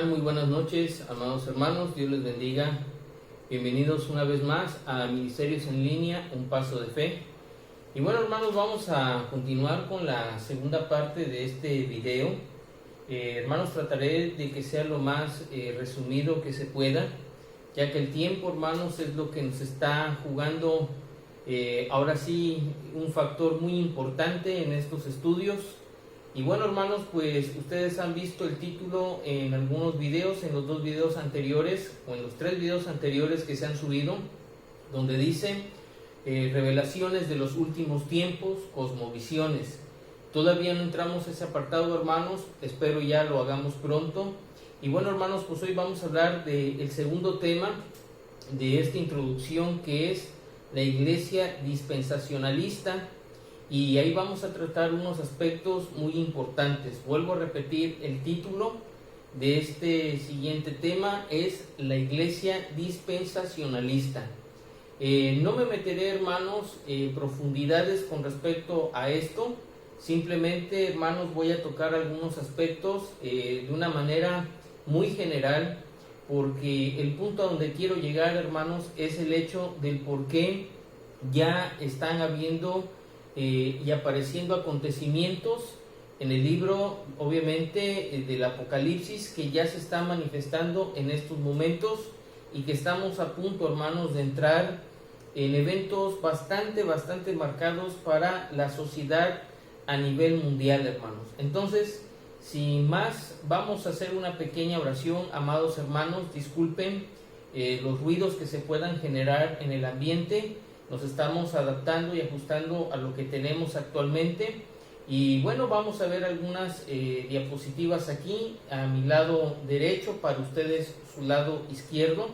tal? Muy buenas noches, amados hermanos, Dios les bendiga. Bienvenidos una vez más a Ministerios en Línea, Un Paso de Fe. Y bueno, hermanos, vamos a continuar con la segunda parte de este video. Hermanos, trataré de que sea lo más resumido que se pueda, ya que el tiempo, hermanos, es lo que nos está jugando ahora sí un factor muy importante en estos estudios. Y bueno, hermanos, pues ustedes han visto el título en algunos videos, en los 2 videos anteriores o en los 3 videos anteriores que se han subido, donde dice revelaciones de los últimos tiempos, cosmovisiones. Todavía no entramos a ese apartado, hermanos, espero ya lo hagamos pronto. Y bueno, hermanos, pues hoy vamos a hablar del segundo tema de esta introducción, que es la iglesia dispensacionalista. Y ahí vamos a tratar unos aspectos muy importantes. Vuelvo a repetir, el título de este siguiente tema es la iglesia dispensacionalista. No me meteré, hermanos, en profundidades con respecto a esto. Simplemente, hermanos, voy a tocar algunos aspectos de una manera muy general, porque el punto a donde quiero llegar, hermanos, es el hecho del por qué ya están habiendo y apareciendo acontecimientos en el libro, obviamente, del Apocalipsis, que ya se está manifestando en estos momentos y que estamos a punto, hermanos, de entrar en eventos bastante marcados para la sociedad a nivel mundial, hermanos. Entonces, sin más, vamos a hacer una pequeña oración. Amados hermanos, disculpen los ruidos que se puedan generar en el ambiente. Nos estamos adaptando y ajustando a lo que tenemos actualmente. Y bueno, vamos a ver algunas diapositivas aquí a mi lado derecho, para ustedes su lado izquierdo.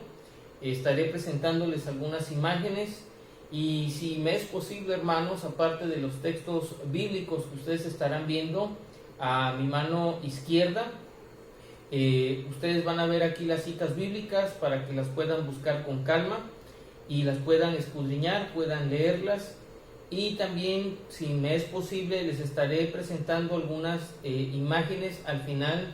Estaré presentándoles algunas imágenes, y si me es posible, hermanos, aparte de los textos bíblicos que ustedes estarán viendo a mi mano izquierda, ustedes van a ver aquí las citas bíblicas para que las puedan buscar con calma y las puedan escudriñar, puedan leerlas. Y también, si me es posible, les estaré presentando algunas imágenes al final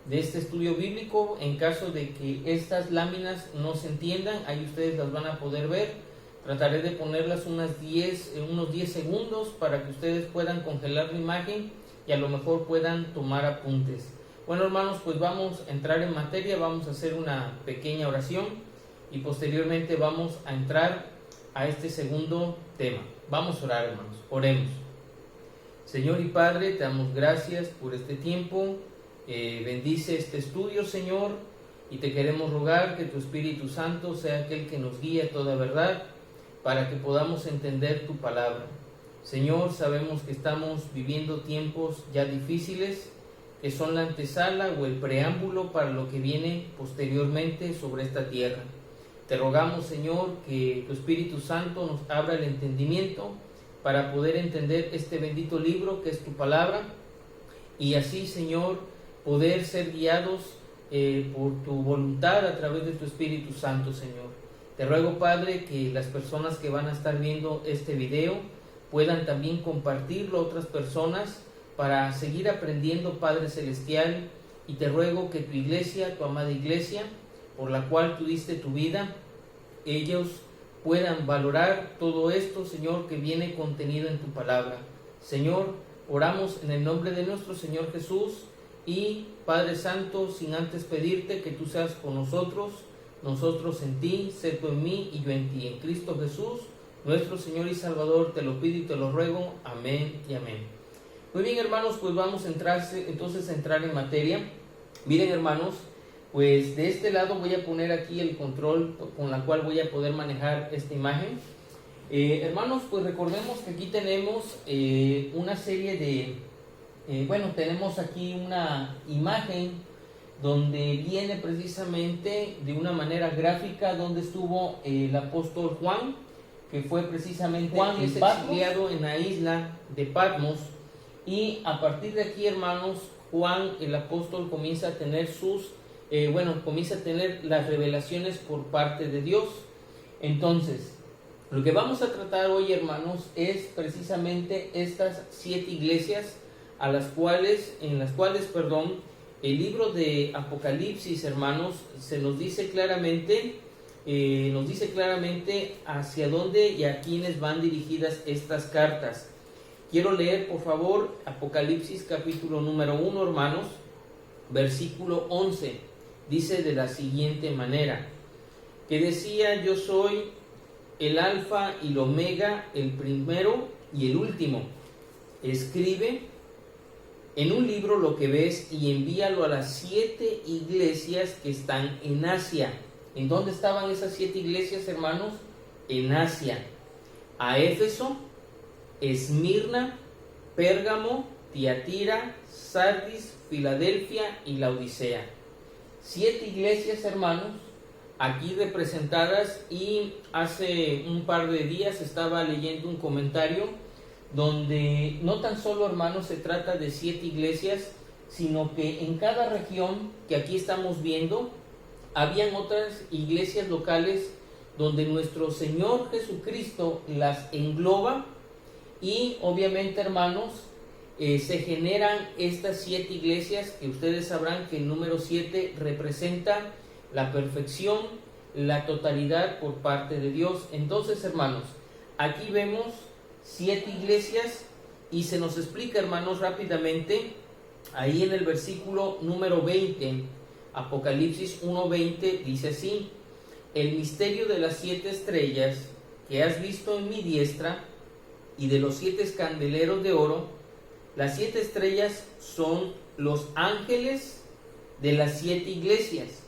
de este estudio bíblico. En caso de que estas láminas no se entiendan, ahí ustedes las van a poder ver. Trataré de ponerlas unos 10 segundos para que ustedes puedan congelar la imagen y a lo mejor puedan tomar apuntes. Bueno, hermanos, pues vamos a entrar en materia, vamos a hacer una pequeña oración y posteriormente vamos a entrar a este segundo tema. Vamos a orar, hermanos. Oremos. Señor y Padre, te damos gracias por este tiempo. Bendice este estudio, Señor, y te queremos rogar que tu Espíritu Santo sea aquel que nos guíe a toda verdad, para que podamos entender tu palabra. Señor, sabemos que estamos viviendo tiempos ya difíciles, que son la antesala o el preámbulo para lo que viene posteriormente sobre esta tierra. Te rogamos, Señor, que tu Espíritu Santo nos abra el entendimiento para poder entender este bendito libro que es tu palabra, y así, Señor, poder ser guiados por tu voluntad a través de tu Espíritu Santo, Señor. Te ruego, Padre, que las personas que van a estar viendo este video puedan también compartirlo a otras personas para seguir aprendiendo, Padre Celestial. Y te ruego que tu iglesia, tu amada iglesia, por la cual tú diste tu vida, ellos puedan valorar todo esto, Señor, que viene contenido en tu palabra. Señor, oramos en el nombre de nuestro Señor Jesús. Y Padre Santo, sin antes pedirte que tú seas con nosotros en ti, sé tú en mí y yo en ti, en Cristo Jesús, nuestro Señor y Salvador, te lo pido y te lo ruego. Amén y amén. Muy bien, hermanos, pues vamos a entrar en materia. Miren, hermanos, pues de este lado voy a poner aquí el control con la cual voy a poder manejar esta imagen. Hermanos, pues recordemos que aquí tenemos una serie de, tenemos aquí una imagen donde viene precisamente de una manera gráfica donde estuvo el apóstol Juan, que fue precisamente Juan es exiliado en la isla de Patmos. Y a partir de aquí, hermanos, Juan el apóstol comienza a tener comienza a tener las revelaciones por parte de Dios. Entonces, lo que vamos a tratar hoy, hermanos, es precisamente estas 7 iglesias en las cuales el libro de Apocalipsis, hermanos, nos dice claramente hacia dónde y a quiénes van dirigidas estas cartas. Quiero leer, por favor, Apocalipsis capítulo número 1, hermanos, versículo 11. Dice de la siguiente manera, que decía: yo soy el alfa y el omega, el primero y el último. Escribe en un libro lo que ves y envíalo a las 7 iglesias que están en Asia. ¿En dónde estaban esas 7 iglesias, hermanos? En Asia. A Éfeso, Esmirna, Pérgamo, Tiatira, Sardis, Filadelfia y Laodicea. 7 iglesias, hermanos, aquí representadas, y hace un par de días estaba leyendo un comentario donde no tan solo, hermanos, se trata de 7 iglesias, sino que en cada región que aquí estamos viendo, habían otras iglesias locales donde nuestro Señor Jesucristo las engloba, y obviamente, hermanos, se generan estas 7 iglesias, que ustedes sabrán que el número 7 representa la perfección, la totalidad por parte de Dios. Entonces, hermanos, aquí vemos 7 iglesias, y se nos explica, hermanos, rápidamente, ahí en el versículo número 20, Apocalipsis 1:20, dice así: el misterio de las 7 estrellas que has visto en mi diestra y de los 7 candeleros de oro. Las 7 estrellas son los ángeles de las 7 iglesias,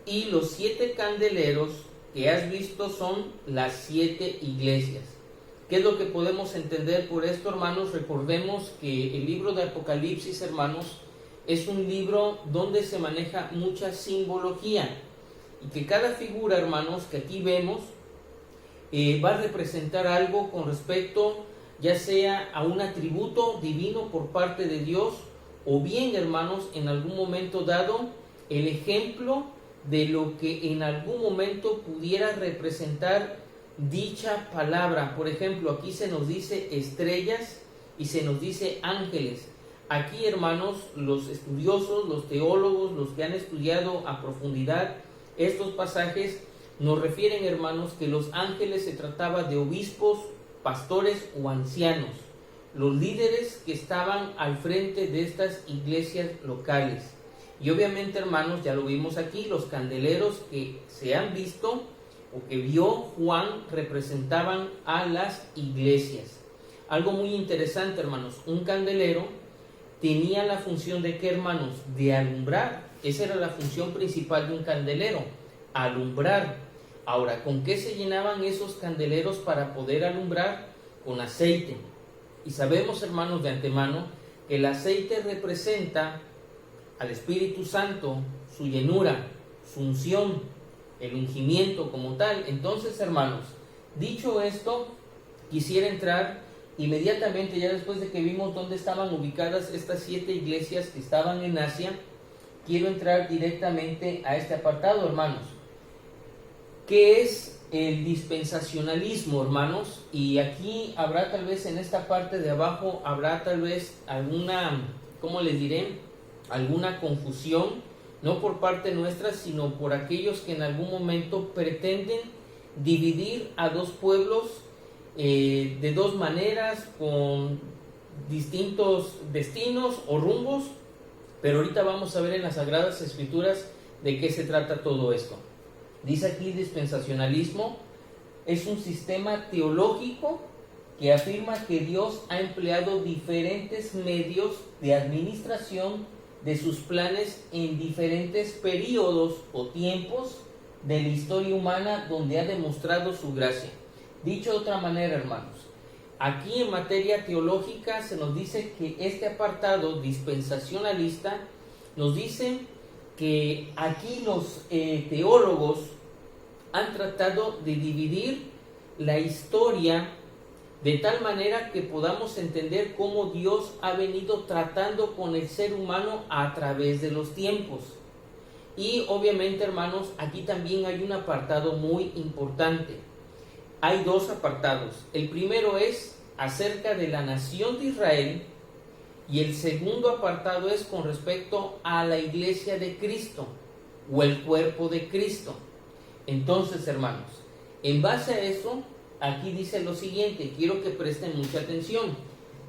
y los 7 candeleros que has visto son las 7 iglesias. ¿Qué es lo que podemos entender por esto, hermanos? Recordemos que el libro de Apocalipsis, hermanos, es un libro donde se maneja mucha simbología, y que cada figura, hermanos, que aquí vemos va a representar algo con respecto ya sea a un atributo divino por parte de Dios, o bien, hermanos, en algún momento dado, el ejemplo de lo que en algún momento pudiera representar dicha palabra. Por ejemplo, aquí se nos dice estrellas y se nos dice ángeles. Aquí, hermanos, los estudiosos, los teólogos, los que han estudiado a profundidad estos pasajes, nos refieren, hermanos, que los ángeles se trataba de obispos, pastores o ancianos, los líderes que estaban al frente de estas iglesias locales. Y obviamente, hermanos, ya lo vimos aquí, los candeleros que se han visto o que vio Juan representaban a las iglesias. Algo muy interesante, hermanos, un candelero tenía la función de ¿qué, hermanos? De alumbrar. Esa era la función principal de un candelero, alumbrar. Ahora, ¿con qué se llenaban esos candeleros para poder alumbrar? Con aceite. Y sabemos, hermanos, de antemano, que el aceite representa al Espíritu Santo, su llenura, su unción, el ungimiento como tal. Entonces, hermanos, dicho esto, quisiera entrar inmediatamente, ya después de que vimos dónde estaban ubicadas estas 7 iglesias que estaban en Asia, quiero entrar directamente a este apartado, hermanos. ¿Qué es el dispensacionalismo, hermanos? Y aquí habrá tal vez en esta parte de abajo, habrá tal vez alguna, ¿cómo les diré? Alguna confusión, no por parte nuestra, sino por aquellos que en algún momento pretenden dividir a dos pueblos de dos maneras, con distintos destinos o rumbos. Pero ahorita vamos a ver en las Sagradas Escrituras de qué se trata todo esto. Dice aquí: dispensacionalismo es un sistema teológico que afirma que Dios ha empleado diferentes medios de administración de sus planes en diferentes periodos o tiempos de la historia humana, donde ha demostrado su gracia. Dicho de otra manera, hermanos, aquí en materia teológica se nos dice que este apartado dispensacionalista nos dice que aquí los teólogos han tratado de dividir la historia de tal manera que podamos entender cómo Dios ha venido tratando con el ser humano a través de los tiempos. Y obviamente, hermanos, aquí también hay un apartado muy importante. Hay 2 apartados. El primero es acerca de la nación de Israel, y el segundo apartado es con respecto a la iglesia de Cristo o el cuerpo de Cristo. Entonces, hermanos, en base a eso, aquí dice lo siguiente, quiero que presten mucha atención.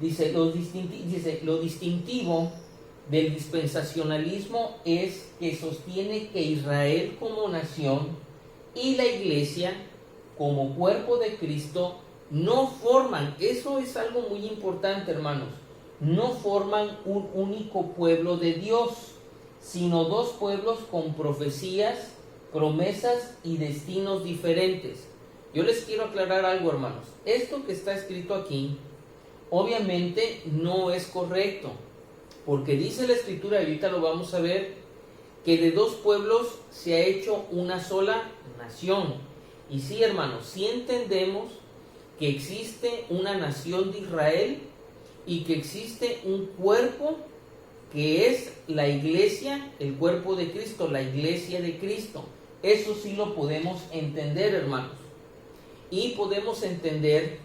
Dice, lo distintivo del dispensacionalismo es que sostiene que Israel como nación y la iglesia como cuerpo de Cristo no forman, eso es algo muy importante, hermanos, no forman un único pueblo de Dios, sino dos pueblos con profecías, promesas y destinos diferentes. Yo les quiero aclarar algo, hermanos. Esto que está escrito aquí, obviamente no es correcto, porque dice la Escritura, y ahorita lo vamos a ver, que de dos pueblos se ha hecho una sola nación. Y sí, hermanos, sí entendemos que existe una nación de Israel y que existe un cuerpo que es la iglesia, el cuerpo de Cristo, la iglesia de Cristo. Eso sí lo podemos entender, hermanos. Y podemos entender,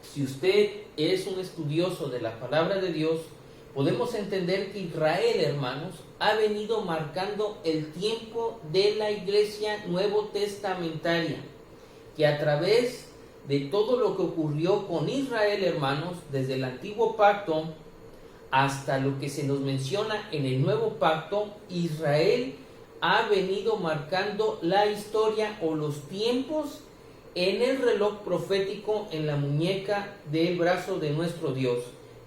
si usted es un estudioso de la palabra de Dios, podemos entender que Israel, hermanos, ha venido marcando el tiempo de la iglesia nuevo testamentaria, que a través de todo lo que ocurrió con Israel, hermanos, desde el antiguo pacto hasta lo que se nos menciona en el nuevo pacto, Israel ha venido marcando la historia o los tiempos en el reloj profético en la muñeca del brazo de nuestro Dios.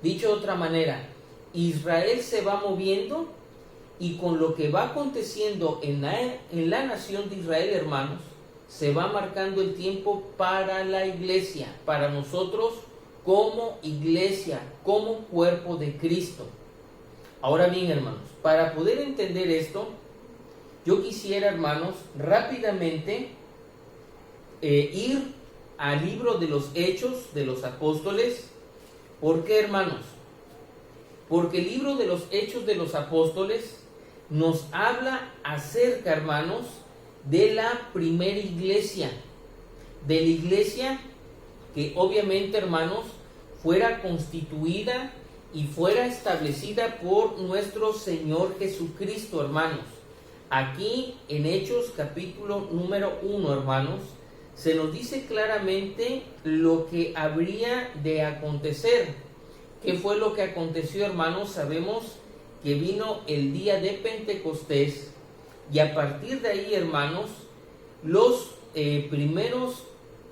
Dicho de otra manera, Israel se va moviendo y con lo que va aconteciendo en la nación de Israel, hermanos, se va marcando el tiempo para la iglesia, para nosotros como iglesia, como cuerpo de Cristo. Ahora bien, hermanos, para poder entender esto, yo quisiera, hermanos, rápidamente ir al libro de los Hechos de los Apóstoles. ¿Por qué, hermanos? Porque el libro de los Hechos de los Apóstoles nos habla acerca, hermanos, de la primera iglesia, de la iglesia que obviamente, hermanos, fuera constituida y fuera establecida por nuestro Señor Jesucristo, hermanos. Aquí en Hechos capítulo número 1, hermanos, se nos dice claramente lo que habría de acontecer. ¿Qué fue lo que aconteció, hermanos? Sabemos que vino el día de Pentecostés y a partir de ahí, hermanos, los primeros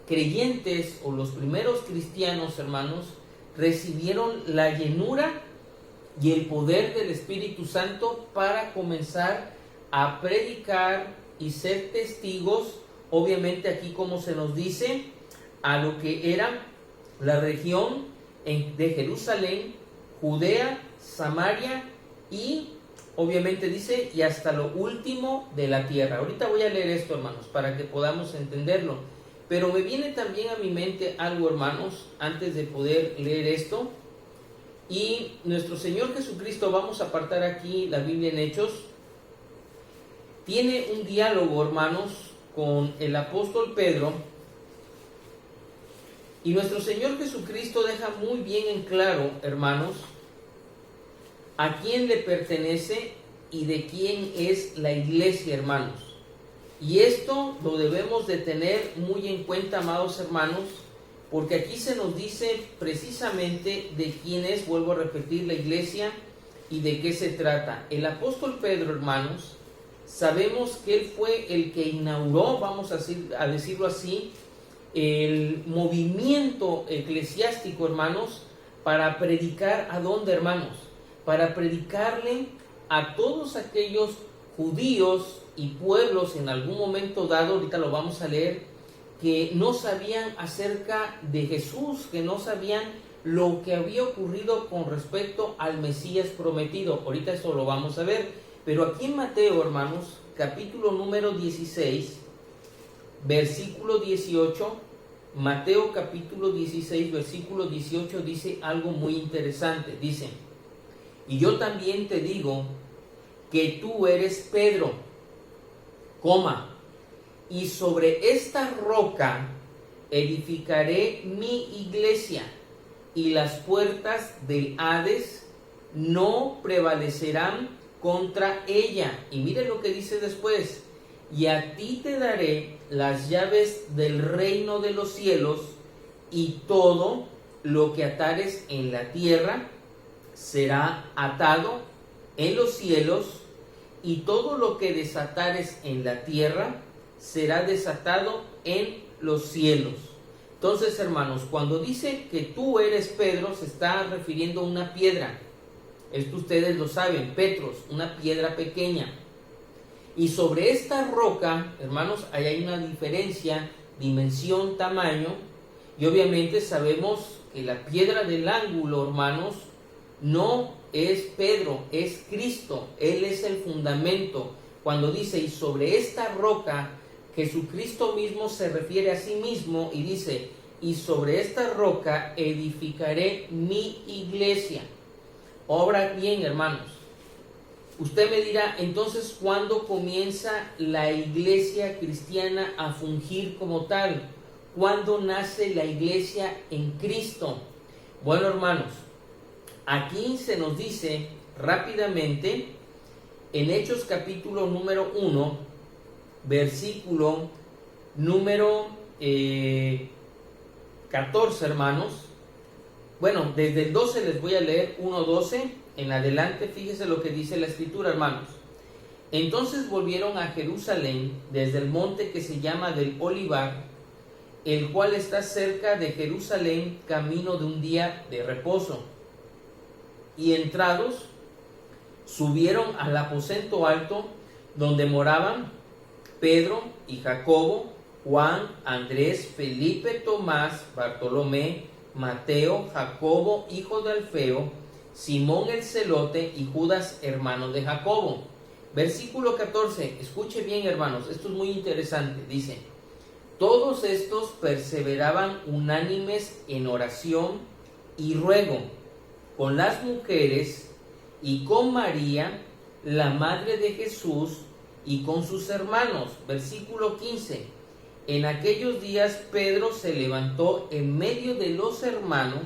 creyentes o los primeros cristianos, hermanos, recibieron la llenura y el poder del Espíritu Santo para comenzar a predicar y ser testigos, obviamente aquí como se nos dice, a lo que era la región de Jerusalén, Judea, Samaria y obviamente dice y hasta lo último de la tierra. Ahorita voy a leer esto, hermanos, para que podamos entenderlo. Pero me viene también a mi mente algo, hermanos, antes de poder leer esto. Y nuestro Señor Jesucristo, vamos a apartar aquí la Biblia en Hechos, tiene un diálogo, hermanos, con el apóstol Pedro. Y nuestro Señor Jesucristo deja muy bien en claro, hermanos, a quién le pertenece y de quién es la iglesia, hermanos. Y esto lo debemos de tener muy en cuenta, amados hermanos, porque aquí se nos dice precisamente de quién es, vuelvo a repetir, la iglesia y de qué se trata. El apóstol Pedro, hermanos, sabemos que él fue el que inauguró, vamos a decirlo así, el movimiento eclesiástico, hermanos, para predicar ¿a dónde, hermanos? Para predicarle a todos aquellos judíos y pueblos en algún momento dado, ahorita lo vamos a leer, que no sabían acerca de Jesús, que no sabían lo que había ocurrido con respecto al Mesías prometido. Ahorita eso lo vamos a ver, pero aquí en Mateo, hermanos, capítulo número 16, versículo 18, Mateo capítulo 16, versículo 18 dice algo muy interesante. Dice: y yo también te digo que tú eres Pedro, y sobre esta roca edificaré mi iglesia, y las puertas del Hades no prevalecerán contra ella. Y miren lo que dice después: y a ti te daré las llaves del reino de los cielos, y todo lo que atares en la tierra será atado en los cielos, y todo lo que desatares en la tierra será desatado en los cielos. Entonces, hermanos, cuando dice que tú eres Pedro, se está refiriendo a una piedra. Esto ustedes lo saben, Petros, una piedra pequeña. Y sobre esta roca, hermanos, ahí hay una diferencia, dimensión, tamaño. Y obviamente sabemos que la piedra del ángulo, hermanos, no es Pedro, es Cristo. Él es el fundamento. Cuando dice, y sobre esta roca, Jesucristo mismo se refiere a sí mismo y dice, y sobre esta roca edificaré mi iglesia. Ahora bien, hermanos, usted me dirá, entonces, ¿cuándo comienza la iglesia cristiana a fungir como tal? ¿Cuándo nace la iglesia en Cristo? Bueno, hermanos, aquí se nos dice rápidamente en Hechos capítulo número 1, versículo número 14, hermanos. Bueno, desde el 12 les voy a leer, 1:12 en adelante. Fíjese lo que dice la escritura, hermanos. Entonces volvieron a Jerusalén desde el monte que se llama del Olivar, el cual está cerca de Jerusalén, camino de un día de reposo. Y entrados, subieron al aposento alto, donde moraban Pedro y Jacobo, Juan, Andrés, Felipe, Tomás, Bartolomé, Mateo, Jacobo, hijo de Alfeo, Simón el celote y Judas, hermano de Jacobo. Versículo 14, escuche bien, hermanos, esto es muy interesante. Dice, todos estos perseveraban unánimes en oración y ruego con las mujeres y con María, la madre de Jesús, y con sus hermanos. Versículo 15. En aquellos días Pedro se levantó en medio de los hermanos,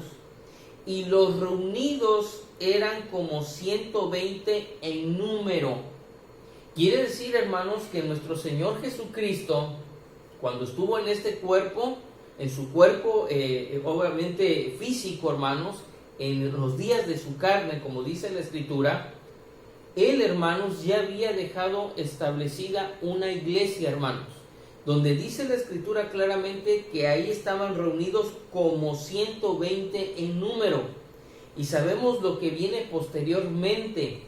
y los reunidos eran como 120 en número. Quiere decir, hermanos, que nuestro Señor Jesucristo, cuando estuvo en este cuerpo, en su cuerpo obviamente físico, hermanos, en los días de su carne, como dice la Escritura, Él, hermanos, ya había dejado establecida una iglesia, hermanos, donde dice la Escritura claramente que ahí estaban reunidos como 120 en número. Y sabemos lo que viene posteriormente,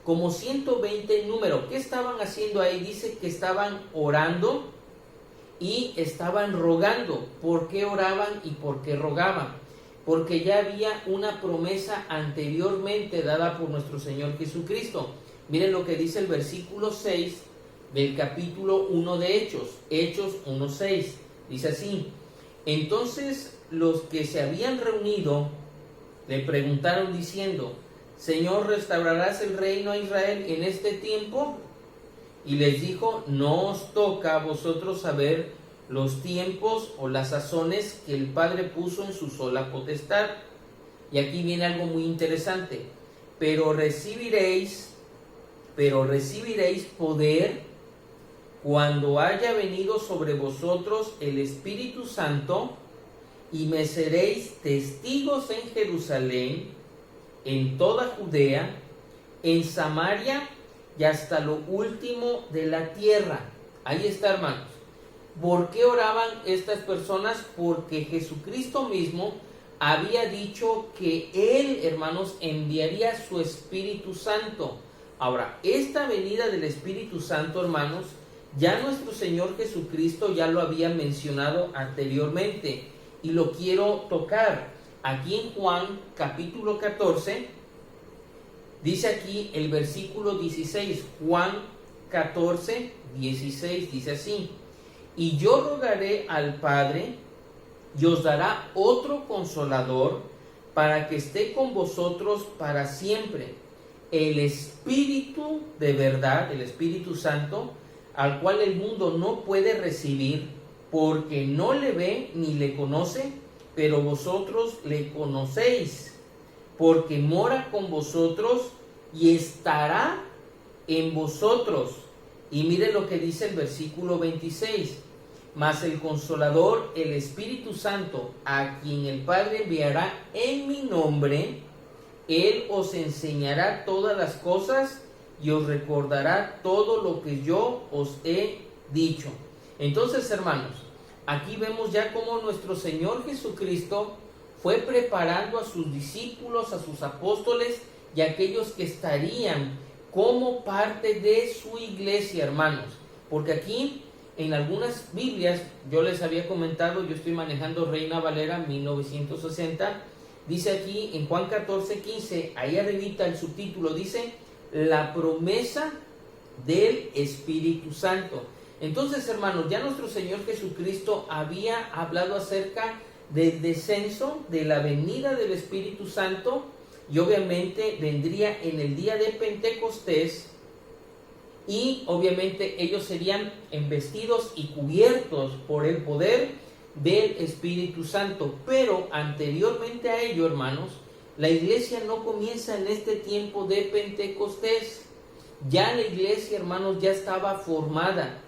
como 120 en número. ¿Qué estaban haciendo ahí? Dice que estaban orando y estaban rogando. ¿Por qué oraban y por qué rogaban? Porque ya había una promesa anteriormente dada por nuestro Señor Jesucristo. Miren lo que dice el versículo 6 del capítulo 1 de Hechos, Hechos 1:6. Dice así: entonces los que se habían reunido le preguntaron diciendo, Señor, ¿restaurarás el reino a Israel en este tiempo? Y les dijo, no os toca a vosotros saber los tiempos o las sazones que el Padre puso en su sola potestad. Y aquí viene algo muy interesante. Pero recibiréis poder cuando haya venido sobre vosotros el Espíritu Santo, y me seréis testigos en Jerusalén, en toda Judea, en Samaria y hasta lo último de la tierra. Ahí está, hermanos. ¿Por qué oraban estas personas? Porque Jesucristo mismo había dicho que Él, hermanos, enviaría su Espíritu Santo. Ahora, esta venida del Espíritu Santo, hermanos, ya nuestro Señor Jesucristo ya lo había mencionado anteriormente y lo quiero tocar. Aquí en Juan capítulo 14, dice aquí el versículo 16, Juan 14, 16, dice así: y yo rogaré al Padre, y os dará otro consolador, para que esté con vosotros para siempre, el Espíritu de verdad, el Espíritu Santo, al cual el mundo no puede recibir, porque no le ve ni le conoce, pero vosotros le conocéis, porque mora con vosotros y estará en vosotros. Y mire lo que dice el versículo 26. Mas el Consolador, el Espíritu Santo, a quien el Padre enviará en mi nombre, Él os enseñará todas las cosas y os recordará todo lo que yo os he dicho. Entonces, hermanos, aquí vemos ya cómo nuestro Señor Jesucristo fue preparando a sus discípulos, a sus apóstoles y a aquellos que estarían como parte de su iglesia, hermanos. Porque aquí en algunas Biblias, yo les había comentado, yo estoy manejando Reina Valera 1960, dice aquí en Juan 14:15, ahí arribita el subtítulo dice, la promesa del Espíritu Santo. Entonces, hermanos, ya nuestro Señor Jesucristo había hablado acerca del descenso, de la venida del Espíritu Santo, y obviamente vendría en el día de Pentecostés, y obviamente ellos serían embestidos y cubiertos por el poder del Espíritu Santo. Pero anteriormente a ello, hermanos, la iglesia no comienza en este tiempo de Pentecostés. Ya la iglesia, hermanos, ya estaba formada.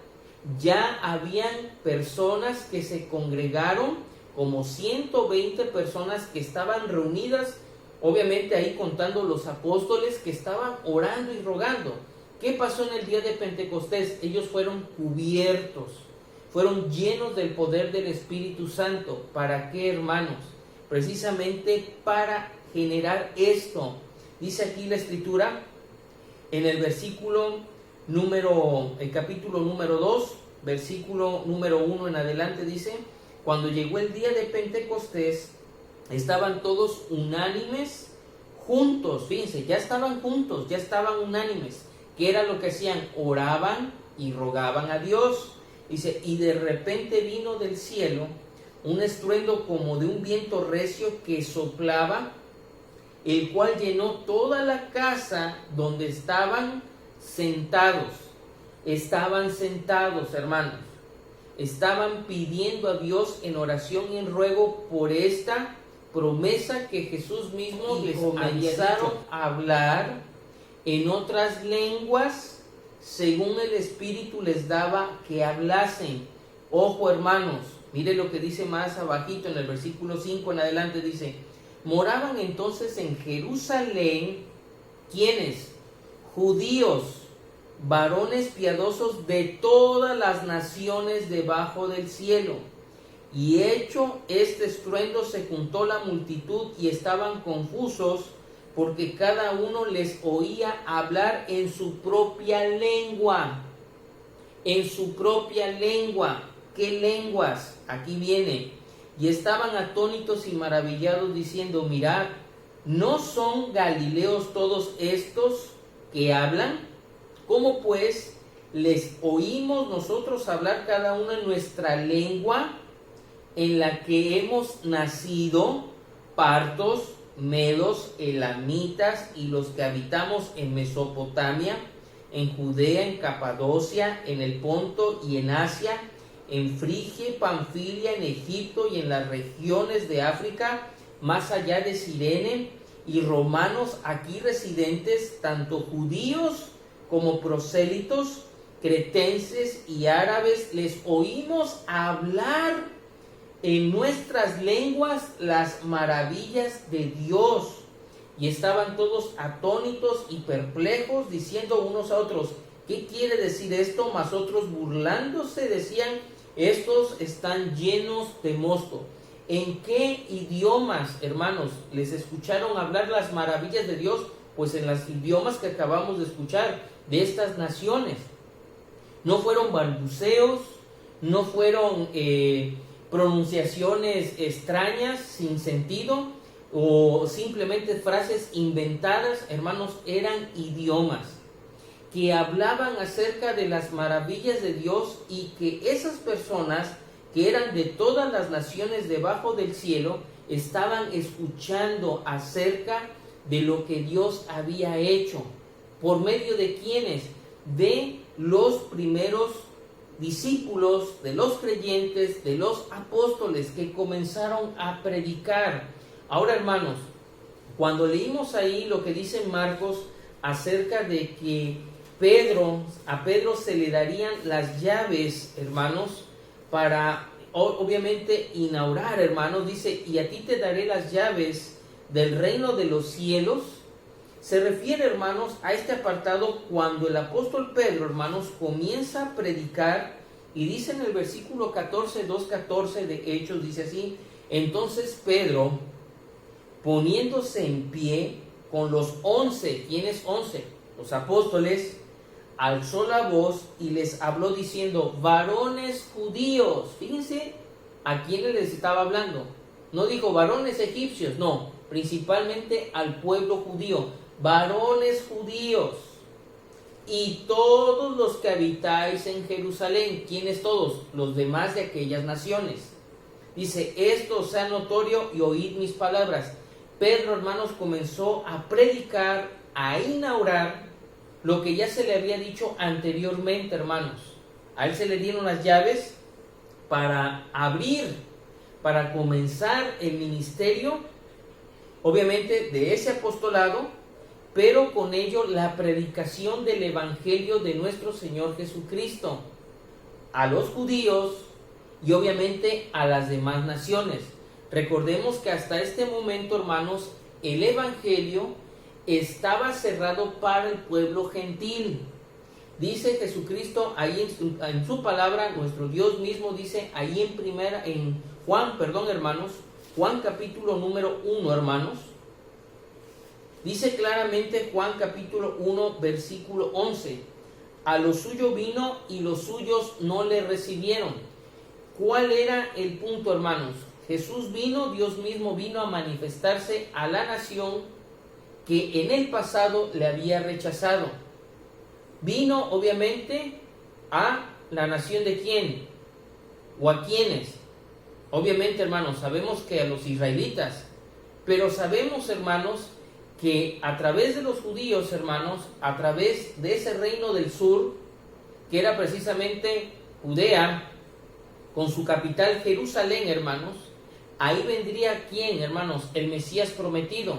Ya habían personas que se congregaron, como 120 personas que estaban reunidas, obviamente ahí contando los apóstoles que estaban orando y rogando. ¿Qué pasó en el día de Pentecostés? Ellos fueron cubiertos, fueron llenos del poder del Espíritu Santo. ¿Para qué, hermanos? Precisamente para generar esto. Dice aquí la Escritura, en el capítulo número 2, versículo número 1 en adelante, dice, cuando llegó el día de Pentecostés, estaban todos unánimes, juntos, fíjense, ya estaban juntos, ya estaban unánimes. ¿Qué era lo que hacían? Oraban y rogaban a Dios. Dice, y de repente vino del cielo un estruendo como de un viento recio que soplaba, el cual llenó toda la casa donde estaban sentados. Estaban sentados, hermanos. Estaban pidiendo a Dios en oración y en ruego por esta promesa que Jesús mismo les comenzaron a hablar en otras lenguas, según el Espíritu les daba que hablasen. Ojo, hermanos, mire lo que dice más abajito en el versículo 5 en adelante, dice, moraban entonces en Jerusalén, ¿quiénes? Judíos, varones piadosos de todas las naciones debajo del cielo. Y hecho este estruendo se juntó la multitud y estaban confusos, porque cada uno les oía hablar en su propia lengua. En su propia lengua. ¿Qué lenguas? Aquí viene. Y estaban atónitos y maravillados diciendo, mirad, ¿no son galileos todos estos que hablan? ¿Cómo pues les oímos nosotros hablar cada uno en nuestra lengua en la que hemos nacido, partos, medos, elamitas y los que habitamos en Mesopotamia, en Judea, en Capadocia, en el Ponto y en Asia, en Frigia, Panfilia, en Egipto y en las regiones de África, más allá de Cirene, y romanos aquí residentes, tanto judíos como prosélitos, cretenses y árabes, les oímos hablar en nuestras lenguas las maravillas de Dios. Y estaban todos atónitos y perplejos, diciendo unos a otros, ¿qué quiere decir esto? Mas otros burlándose decían, estos están llenos de mosto. ¿En qué idiomas, hermanos, les escucharon hablar las maravillas de Dios? Pues en los idiomas que acabamos de escuchar de estas naciones. No fueron balbuceos, no fueron pronunciaciones extrañas, sin sentido, o simplemente frases inventadas, hermanos, eran idiomas que hablaban acerca de las maravillas de Dios, y que esas personas que eran de todas las naciones debajo del cielo estaban escuchando acerca de lo que Dios había hecho. ¿Por medio de quiénes? De los primeros discípulos, de los creyentes, de los apóstoles que comenzaron a predicar. Ahora, hermanos, Cuando leímos ahí lo que dice Marcos acerca de que a Pedro se le darían las llaves, hermanos, para obviamente inaugurar, hermanos, dice, y a ti te daré las llaves del reino de los cielos. Se refiere, hermanos, a este apartado cuando el apóstol Pedro, hermanos, comienza a predicar, y dice en el versículo 2:14 de Hechos, dice así: entonces Pedro, poniéndose en pie con los 11, ¿quiénes 11? Los apóstoles, alzó la voz y les habló diciendo: varones judíos. Fíjense a quiénes les estaba hablando. No dijo varones egipcios, no, principalmente al pueblo judío. Varones judíos y todos los que habitáis en Jerusalén. ¿Quiénes todos? Los demás de aquellas naciones. Dice: esto sea notorio y oíd mis palabras. Pedro, hermanos, comenzó a predicar, a inaugurar lo que ya se le había dicho anteriormente, hermanos. A él se le dieron las llaves para abrir, para comenzar el ministerio, obviamente de ese apostolado, pero con ello la predicación del evangelio de nuestro Señor Jesucristo a los judíos y obviamente a las demás naciones. Recordemos que hasta este momento, hermanos, el evangelio estaba cerrado para el pueblo gentil. Dice Jesucristo ahí en su palabra, nuestro Dios mismo dice ahí en Juan capítulo número 1, hermanos. Dice claramente Juan capítulo 1, versículo 11: a lo suyo vino y los suyos no le recibieron. ¿Cuál era el punto, hermanos? Jesús vino, Dios mismo vino a manifestarse a la nación que en el pasado le había rechazado. Vino obviamente a la nación de quién o a quiénes. Obviamente, hermanos, sabemos que a los israelitas, pero sabemos, hermanos, que a través de los judíos, hermanos, a través de ese reino del sur, que era precisamente Judea, con su capital Jerusalén, hermanos, ahí vendría quién, hermanos, el Mesías prometido.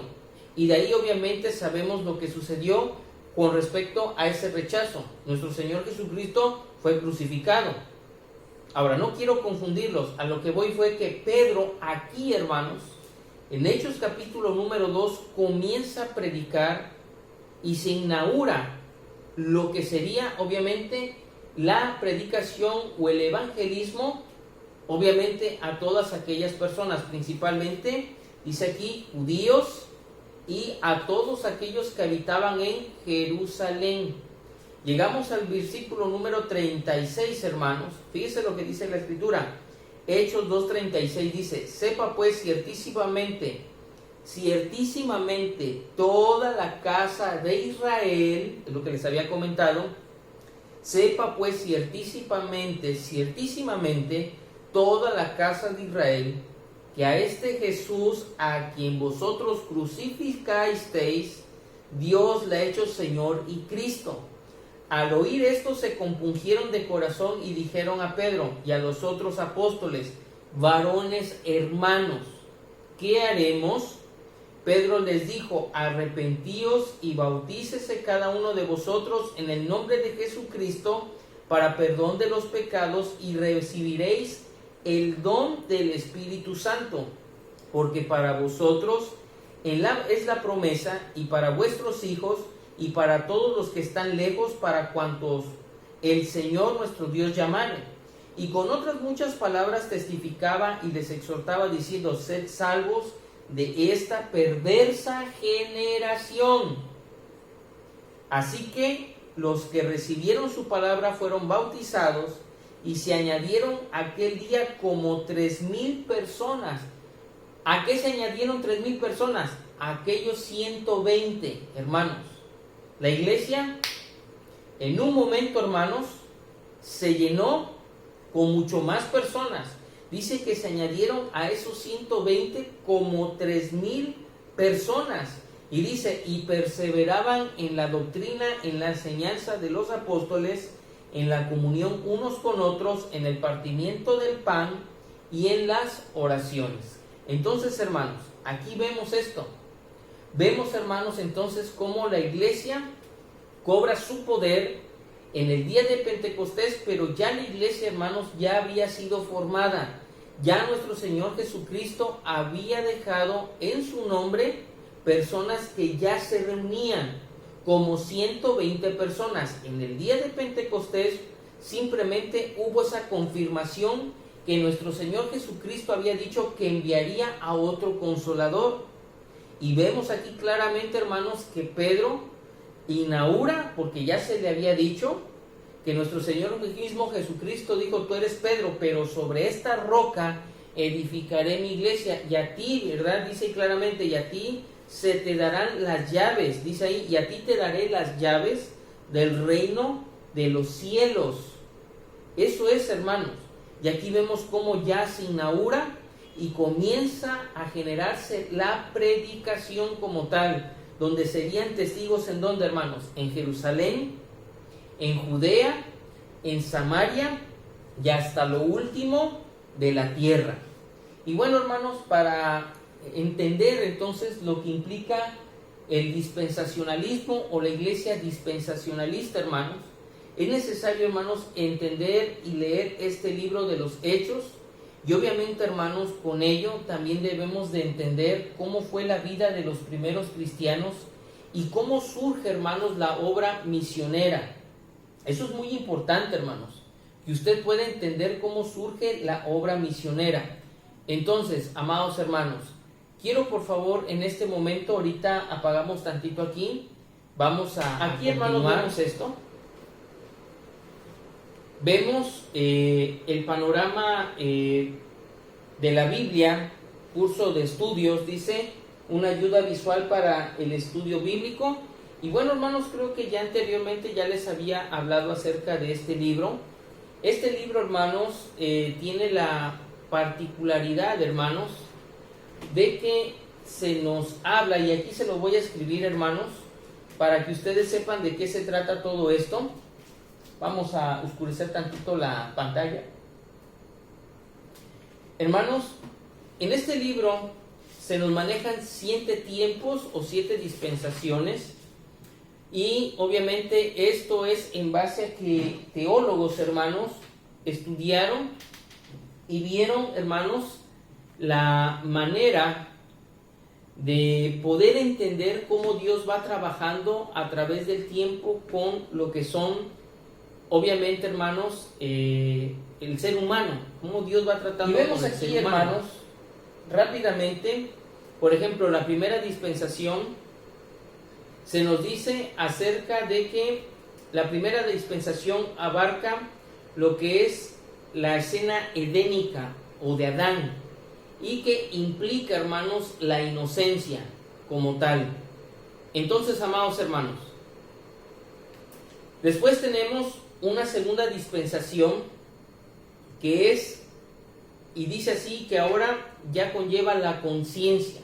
Y de ahí obviamente sabemos lo que sucedió con respecto a ese rechazo. Nuestro Señor Jesucristo fue crucificado. Ahora, no quiero confundirlos, a lo que voy fue que Pedro aquí, hermanos, en Hechos capítulo número 2, comienza a predicar y se inaugura lo que sería obviamente la predicación o el evangelismo, obviamente a todas aquellas personas, principalmente, dice aquí, judíos y a todos aquellos que habitaban en Jerusalén. Llegamos al versículo número 36, hermanos. Fíjese lo que dice la Escritura. Hechos 2:36 dice: sepa pues ciertísimamente toda la casa de Israel, es lo que les había comentado, sepa pues ciertísimamente toda la casa de Israel, que a este Jesús, a quien vosotros crucificasteis, Dios le ha hecho Señor y Cristo. Al oír esto se compungieron de corazón y dijeron a Pedro y a los otros apóstoles: varones hermanos, ¿qué haremos? Pedro les dijo: arrepentíos y bautícese cada uno de vosotros en el nombre de Jesucristo para perdón de los pecados y recibiréis el don del Espíritu Santo, porque para vosotros es la promesa, y para vuestros hijos, y para todos los que están lejos, para cuantos el Señor nuestro Dios llamare. Y con otras muchas palabras testificaba y les exhortaba diciendo: sed salvos de esta perversa generación. Así que los que recibieron su palabra fueron bautizados, y se añadieron aquel día como 3,000 personas. ¿A qué se añadieron 3,000 personas? Aquellos 120, hermanos. La iglesia, en un momento, hermanos, se llenó con mucho más personas. Dice que se añadieron a esos 120 como 3,000 personas. Y dice: y perseveraban en la doctrina, en la enseñanza de los apóstoles, en la comunión unos con otros, en el partimiento del pan y en las oraciones. Entonces, hermanos, aquí vemos esto. vemos, hermanos, entonces cómo la iglesia cobra su poder en el día de Pentecostés, pero ya la iglesia, hermanos, ya había sido formada. Ya nuestro Señor Jesucristo había dejado en su nombre personas que ya se reunían, como 120 personas. En el día de Pentecostés simplemente hubo esa confirmación que nuestro Señor Jesucristo había dicho que enviaría a otro consolador. Y vemos aquí claramente, hermanos, que Pedro inaugura, porque ya se le había dicho, que nuestro Señor mismo Jesucristo dijo: tú eres Pedro, pero sobre esta roca edificaré mi iglesia, y a ti, ¿verdad? Dice claramente, y a ti se te darán las llaves, dice ahí, y a ti te daré las llaves del reino de los cielos. Eso es, hermanos. Y aquí vemos cómo ya se inaugura y comienza a generarse la predicación como tal, donde serían testigos en donde, hermanos, en Jerusalén, en Judea, en Samaria y hasta lo último de la tierra. Y bueno, hermanos, para entender entonces lo que implica el dispensacionalismo o la iglesia dispensacionalista, hermanos, es necesario, hermanos, entender y leer este libro de los Hechos. Y obviamente, hermanos, con ello también debemos de entender cómo fue la vida de los primeros cristianos y cómo surge, hermanos, la obra misionera. Eso es muy importante, hermanos, que usted pueda entender cómo surge la obra misionera. Entonces, amados hermanos, quiero por favor en este momento, ahorita apagamos tantito aquí, vamos a aquí, hermanos, vemos esto. Vemos el panorama de la Biblia, curso de estudios, dice, una ayuda visual para el estudio bíblico. Y bueno, hermanos, creo que ya anteriormente ya les había hablado acerca de este libro. Este libro, hermanos, tiene la particularidad, hermanos, de que se nos habla, y aquí se lo voy a escribir, hermanos, para que ustedes sepan de qué se trata todo esto. Vamos a oscurecer tantito la pantalla. Hermanos, en este libro se nos manejan 7 tiempos o 7 dispensaciones. Y obviamente esto es en base a que teólogos, hermanos, estudiaron y vieron, hermanos, la manera de poder entender cómo Dios va trabajando a través del tiempo con lo que son, obviamente, hermanos, el ser humano, cómo Dios va tratando con el ser humano. Y vemos aquí, hermanos, rápidamente, por ejemplo, la primera dispensación. Se nos dice acerca de que la primera dispensación abarca lo que es la escena edénica o de Adán, y que implica, hermanos, la inocencia como tal. Entonces, amados hermanos, después tenemos una segunda dispensación que es, y dice así, que ahora ya conlleva la conciencia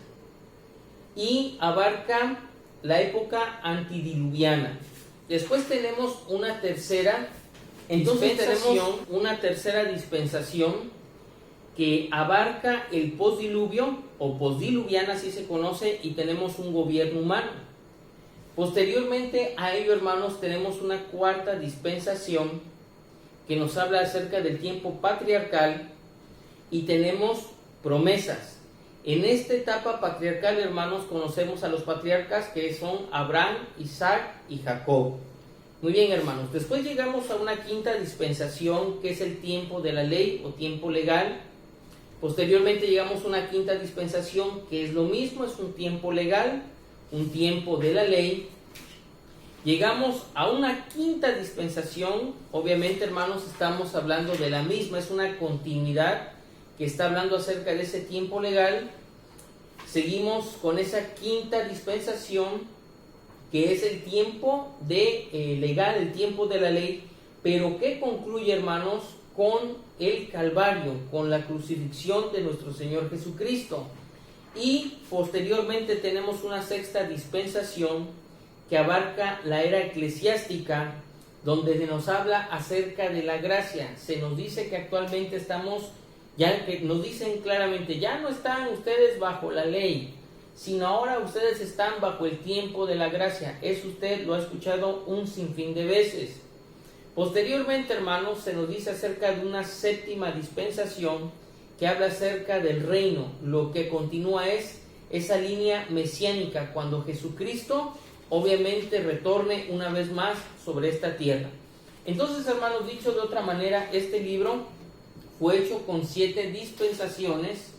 y abarca la época antidiluviana. Después tenemos una tercera, entonces tenemos una tercera dispensación que abarca el postdiluvio o postdiluviana, así se conoce, y tenemos un gobierno humano. Posteriormente a ello, hermanos, tenemos una cuarta dispensación que nos habla acerca del tiempo patriarcal y tenemos promesas. En esta etapa patriarcal, hermanos, conocemos a los patriarcas que son Abraham, Isaac y Jacob. Muy bien, hermanos. Después llegamos a una quinta dispensación que es el tiempo de la ley o tiempo legal. Posteriormente llegamos a una quinta dispensación que es lo mismo, es un tiempo legal, un tiempo de la ley. Llegamos a una quinta dispensación, obviamente, hermanos, estamos hablando de la misma, es una continuidad que está hablando acerca de ese tiempo legal. Seguimos con esa quinta dispensación que es el tiempo de legal, el tiempo de la ley, pero que concluye, hermanos, con el Calvario, con la crucifixión de nuestro Señor Jesucristo. Y posteriormente tenemos una sexta dispensación que abarca la era eclesiástica, donde se nos habla acerca de la gracia. Se nos dice que actualmente estamos, ya que nos dicen claramente, ya no están ustedes bajo la ley, sino ahora ustedes están bajo el tiempo de la gracia. Eso usted lo ha escuchado un sinfín de veces. Posteriormente, hermanos, se nos dice acerca de una séptima dispensación que habla acerca del reino. Lo que continúa es esa línea mesiánica, cuando Jesucristo obviamente retorne una vez más sobre esta tierra. Entonces, hermanos, dicho de otra manera, este libro fue hecho con 7 dispensaciones,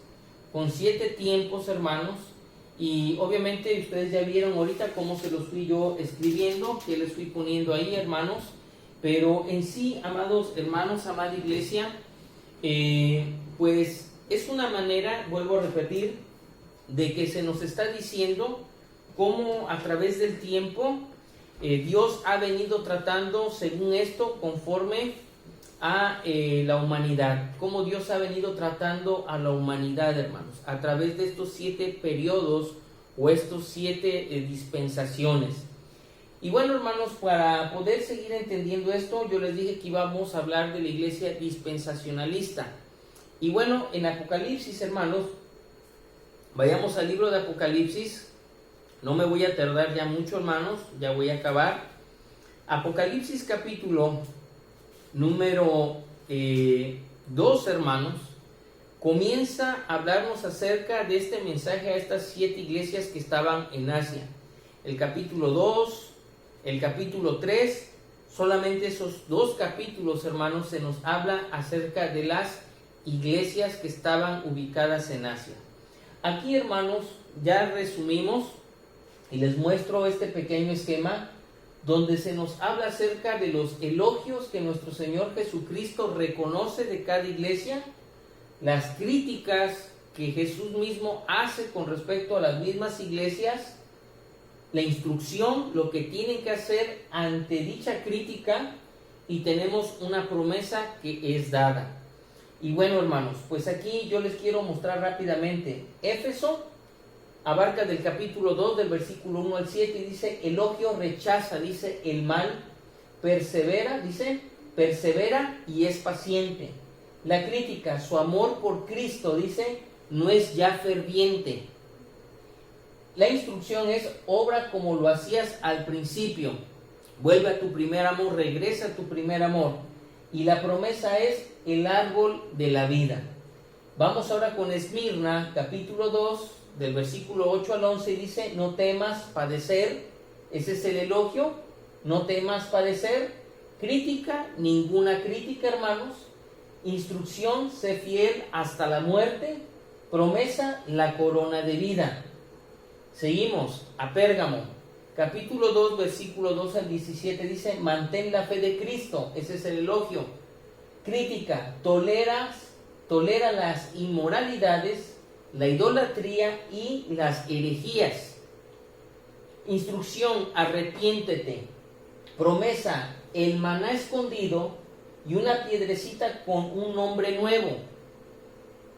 con 7 tiempos, hermanos, y obviamente ustedes ya vieron ahorita cómo se los fui yo escribiendo, que les fui poniendo ahí, hermanos, pero en sí, amados hermanos, amada iglesia, pues es una manera, vuelvo a repetir, de que se nos está diciendo cómo a través del tiempo Dios ha venido tratando, según esto, conforme a la humanidad, cómo Dios ha venido tratando a la humanidad, hermanos, a través de estos 7 periodos o estos 7 dispensaciones. Y bueno, hermanos, para poder seguir entendiendo esto, yo les dije que íbamos a hablar de la iglesia dispensacionalista. Y bueno, en Apocalipsis, hermanos, vayamos al libro de Apocalipsis. No me voy a tardar ya mucho, hermanos, ya voy a acabar. Apocalipsis capítulo número 2, hermanos, comienza a hablarnos acerca de este mensaje a estas 7 iglesias que estaban en Asia. El capítulo 2, el capítulo 3, solamente esos 2 capítulos, hermanos, se nos habla acerca de las iglesias que estaban ubicadas en Asia. Aquí, hermanos, ya resumimos y les muestro este pequeño esquema donde se nos habla acerca de los elogios que nuestro Señor Jesucristo reconoce de cada iglesia, las críticas que Jesús mismo hace con respecto a las mismas iglesias, la instrucción, lo que tienen que hacer ante dicha crítica, y tenemos una promesa que es dada. Y bueno, hermanos, pues aquí yo les quiero mostrar rápidamente. Éfeso abarca del capítulo 2, del versículo 1 al 7, y dice: elogio rechaza, dice, el mal, persevera, dice, persevera y es paciente. La crítica, su amor por Cristo, dice, no es ya ferviente. La instrucción es: obra como lo hacías al principio, vuelve a tu primer amor, regresa a tu primer amor. Y la promesa es el árbol de la vida. Vamos ahora con Esmirna, capítulo 2, del versículo 8 al 11, dice: no temas padecer. Ese es el elogio: no temas padecer. Crítica, ninguna crítica, hermanos. Instrucción, sé fiel hasta la muerte. Promesa, la corona de vida. Seguimos a Pérgamo, capítulo 2, versículo 2 al 17, dice: mantén la fe de Cristo. Ese es el elogio. Crítica, tolera las inmoralidades, la idolatría y las herejías. Instrucción, arrepiéntete. Promesa, el maná escondido y una piedrecita con un nombre nuevo.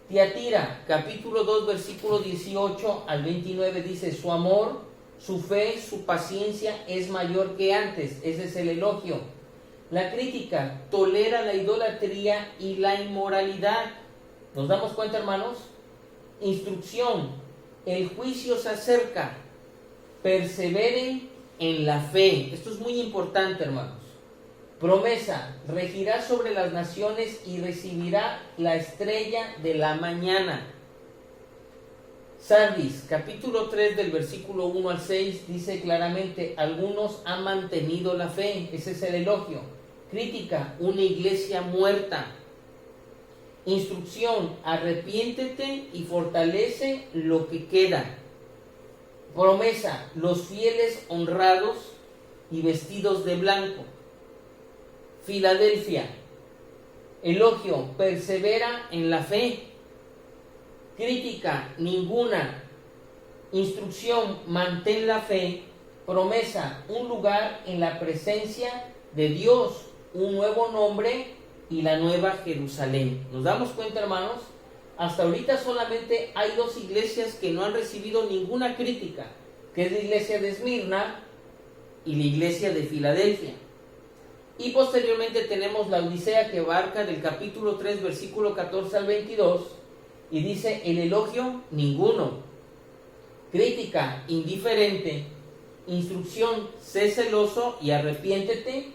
Tiatira, capítulo 2, versículo 18 al 29, dice: su amor, su fe, su paciencia es mayor que antes. Ese es el elogio. La crítica, tolera la idolatría y la inmoralidad. ¿Nos damos cuenta, hermanos? Instrucción, el juicio se acerca. Perseveren en la fe. Esto es muy importante, hermanos. Promesa, regirá sobre las naciones y recibirá la estrella de la mañana. Sardis, capítulo 3, del versículo 1 al 6, dice claramente: algunos han mantenido la fe. Ese es el elogio. Crítica, una iglesia muerta. Instrucción, arrepiéntete y fortalece lo que queda. Promesa, los fieles honrados y vestidos de blanco. Filadelfia, elogio, persevera en la fe. Crítica, ninguna. Instrucción, mantén la fe. Promesa, un lugar en la presencia de Dios, un nuevo nombre y la nueva Jerusalén. ¿Nos damos cuenta, hermanos? Hasta ahorita solamente hay 2 iglesias que no han recibido ninguna crítica, que es la iglesia de Esmirna y la iglesia de Filadelfia. Y posteriormente tenemos la Odisea, que abarca del capítulo 3, versículo 14 al 22, y dice: el elogio, ninguno. crítica, indiferente, instrucción, sé celoso y arrepiéntete,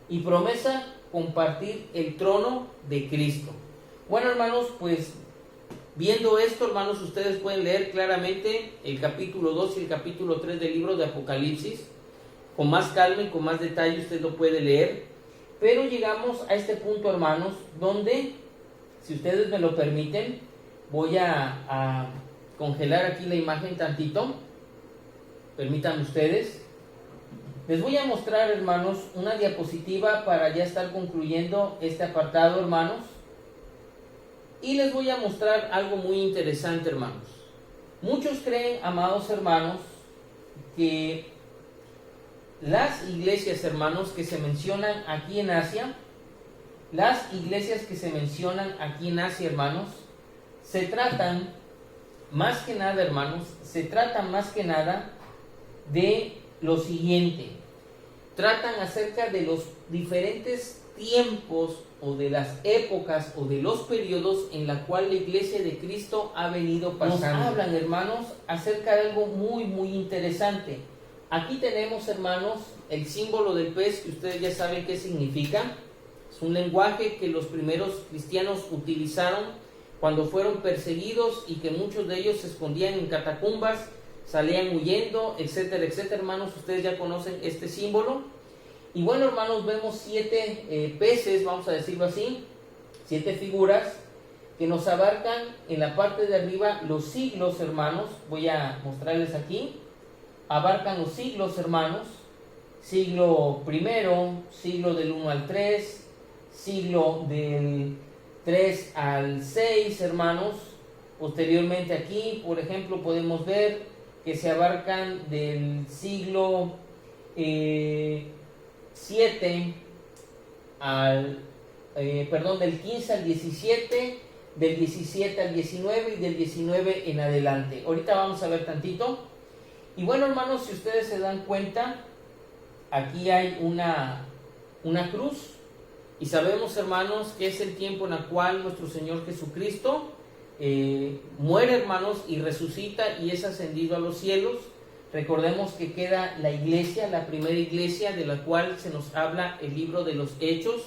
y promesa, compartir el trono de Cristo. Bueno, hermanos, pues viendo esto, hermanos, ustedes pueden leer claramente el capítulo 2 y el capítulo 3 del libro de Apocalipsis. Con más calma y con más detalle usted lo puede leer. Pero llegamos a este punto, hermanos, donde, si ustedes me lo permiten, voy a congelar aquí la imagen tantito. Permítanme ustedes. Les voy a mostrar, hermanos, una diapositiva para ya estar concluyendo este apartado, hermanos. Y les voy a mostrar algo muy interesante, hermanos. Muchos creen, amados hermanos, que las iglesias, hermanos, que se mencionan aquí en Asia, hermanos, se tratan más que nada, hermanos, de lo siguiente. Tratan acerca de los diferentes tiempos o de las épocas o de los periodos en la cual la iglesia de Cristo ha venido pasando. Nos hablan, hermanos, acerca de algo muy, muy interesante. Aquí tenemos, hermanos, el símbolo del pez, que ustedes ya saben qué significa. Es un lenguaje que los primeros cristianos utilizaron cuando fueron perseguidos y que muchos de ellos se escondían en catacumbas, salían huyendo, etcétera, etcétera. Hermanos, ustedes ya conocen este símbolo. Y bueno, hermanos, vemos 7 peces, vamos a decirlo así, 7 figuras que nos abarcan en la parte de arriba los siglos, hermanos. Voy a mostrarles aquí. Abarcan los siglos, hermanos. Siglo primero, siglo del 1 al 3, siglo del 3 al 6, hermanos. Posteriormente aquí, por ejemplo, podemos ver que se abarcan del siglo 7 al, del 15 al 17, del 17 al 19 y del 19 en adelante. Ahorita vamos a ver tantito. Y bueno, hermanos, si ustedes se dan cuenta, aquí hay una cruz. Y sabemos, hermanos, que es el tiempo en el cual nuestro Señor Jesucristo muere, hermanos, y resucita y es ascendido a los cielos. Recordemos que queda la iglesia, la primera iglesia de la cual se nos habla el libro de los Hechos.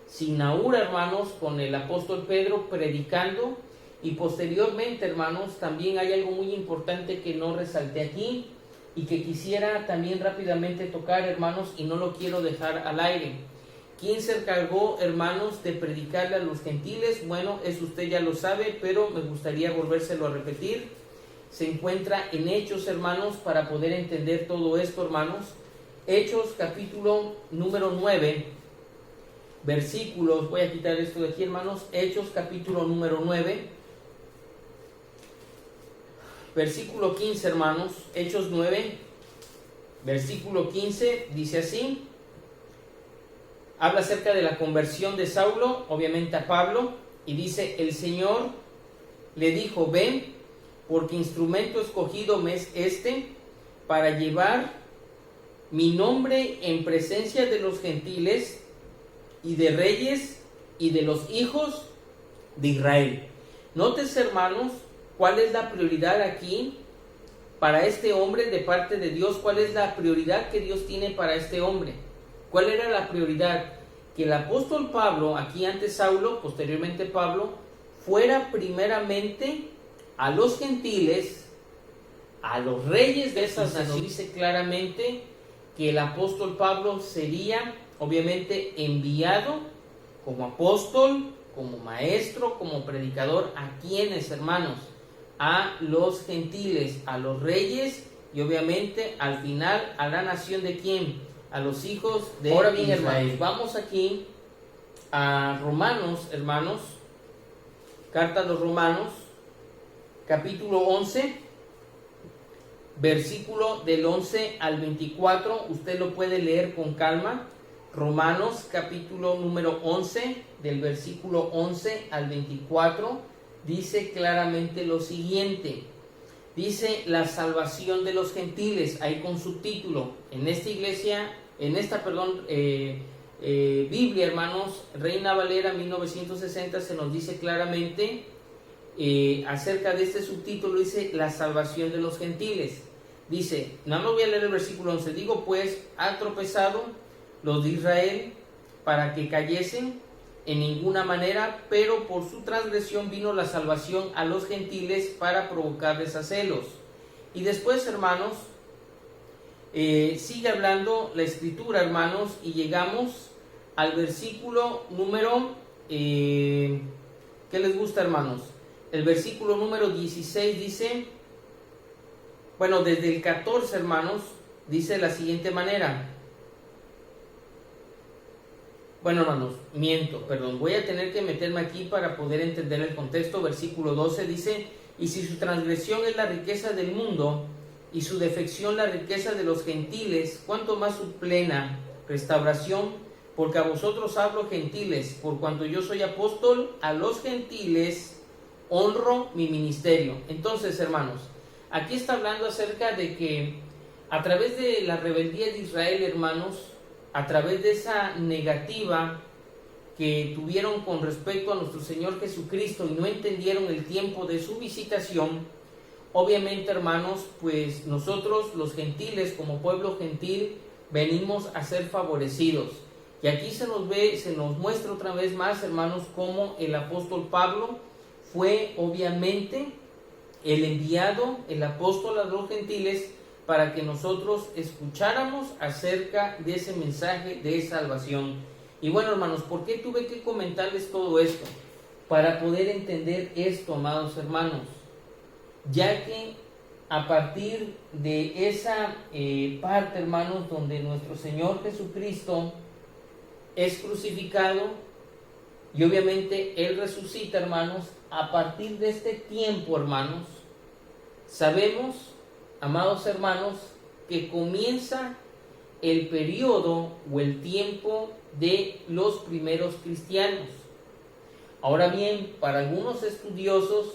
Se inaugura, hermanos, con el apóstol Pedro predicando. Y posteriormente, hermanos, también hay algo muy importante que no resalté aquí y que quisiera también rápidamente tocar, hermanos, y no lo quiero dejar al aire. ¿Quién se encargó, hermanos, de predicarle a los gentiles? Bueno, eso usted ya lo sabe, pero me gustaría volvérselo a repetir. Se encuentra en Hechos, hermanos, para poder entender todo esto, hermanos. Hechos capítulo número 9, versículos, voy a quitar esto de aquí, hermanos. Hechos capítulo número 9, versículo 15, hermanos. Hechos 9, versículo 15, dice así. Habla acerca de la conversión de Saulo, obviamente a Pablo, y dice: el Señor le dijo: ven, porque instrumento escogido me es este, para llevar mi nombre en presencia de los gentiles y de reyes y de los hijos de Israel. Nótese, hermanos, cuál es la prioridad aquí para este hombre de parte de Dios. ¿Cuál es la prioridad que Dios tiene para este hombre? ¿Cuál era la prioridad? Que el apóstol Pablo, aquí antes Saulo, posteriormente Pablo, fuera primeramente a los gentiles, a los reyes de esas naciones. Dice claramente que el apóstol Pablo sería obviamente enviado como apóstol, como maestro, como predicador. ¿A quiénes, hermanos? A los gentiles, a los reyes y obviamente al final a la nación de quién, a los hijos de Israel. Ahora bien, hermanos, vamos aquí a Romanos, hermanos, carta a los Romanos, capítulo 11, versículo del 11 al 24, usted lo puede leer con calma. Romanos capítulo número 11, del versículo 11 al 24, dice claramente lo siguiente. Dice: la salvación de los gentiles, ahí con subtítulo. En esta iglesia, Biblia, hermanos, Reina Valera 1960, se nos dice claramente acerca de este subtítulo, dice la salvación de los gentiles. Dice, no voy a leer el versículo 11, digo pues, ha tropezado los de Israel para que cayesen en ninguna manera, pero por su transgresión vino la salvación a los gentiles para provocarles a celos. Y después, hermanos, sigue hablando la escritura, hermanos, y llegamos al versículo número, ¿qué les gusta, hermanos? El versículo número 16 dice, bueno, desde el 14, hermanos, dice de la siguiente manera. Bueno, hermanos, voy a tener que meterme aquí para poder entender el contexto. Versículo 12 dice, y si su transgresión es la riqueza del mundo, y su defección la riqueza de los gentiles, cuánto más su plena restauración, porque a vosotros hablo gentiles, por cuanto yo soy apóstol, a los gentiles honro mi ministerio. Entonces, hermanos, aquí está hablando acerca de que a través de la rebeldía de Israel, hermanos, a través de esa negativa que tuvieron con respecto a nuestro Señor Jesucristo y no entendieron el tiempo de su visitación, obviamente, hermanos, pues nosotros los gentiles, como pueblo gentil, venimos a ser favorecidos. Y aquí se nos muestra otra vez más, hermanos, cómo el apóstol Pablo fue obviamente el enviado, el apóstol a los gentiles, para que nosotros escucháramos acerca de ese mensaje de salvación. Y bueno, hermanos, ¿por qué tuve que comentarles todo esto? Para poder entender esto, amados hermanos, ya que a partir de esa parte, hermanos, donde nuestro Señor Jesucristo es crucificado y obviamente Él resucita, hermanos, a partir de este tiempo, hermanos, sabemos, amados hermanos, que comienza el periodo o el tiempo de los primeros cristianos. Ahora bien, para algunos estudiosos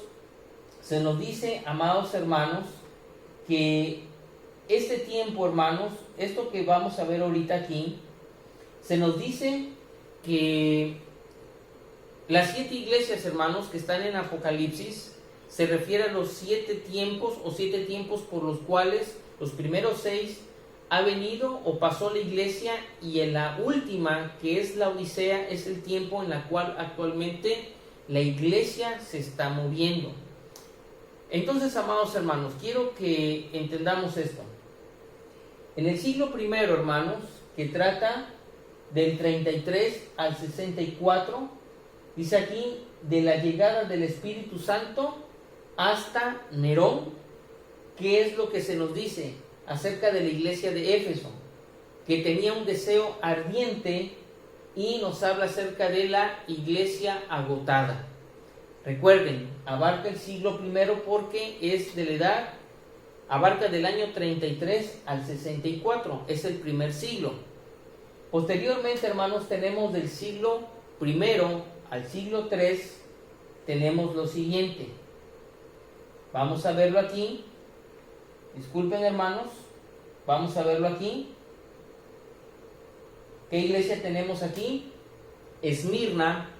se nos dice, amados hermanos, que este tiempo, hermanos, esto que vamos a ver ahorita aquí, se nos dice que las 7 iglesias, hermanos, que están en Apocalipsis, se refiere a los 7 tiempos o 7 tiempos por los cuales los primeros 6 ha venido o pasó la iglesia, y en la última, que es la Odisea, es el tiempo en la cual actualmente la iglesia se está moviendo. Entonces, amados hermanos, quiero que entendamos esto. En el siglo primero, hermanos, que trata del 33 al 64, dice aquí, de la llegada del Espíritu Santo hasta Nerón. ¿Qué es lo que se nos dice acerca de la iglesia de Éfeso? Que tenía un deseo ardiente, y nos habla acerca de la iglesia agotada. Recuerden, abarca el siglo primero porque es de la edad, abarca del año 33 al 64, es el primer siglo. Posteriormente, hermanos, tenemos del siglo primero al siglo 3, tenemos lo siguiente. Vamos a verlo aquí. Disculpen, hermanos, vamos a verlo aquí. ¿Qué iglesia tenemos aquí? Esmirna,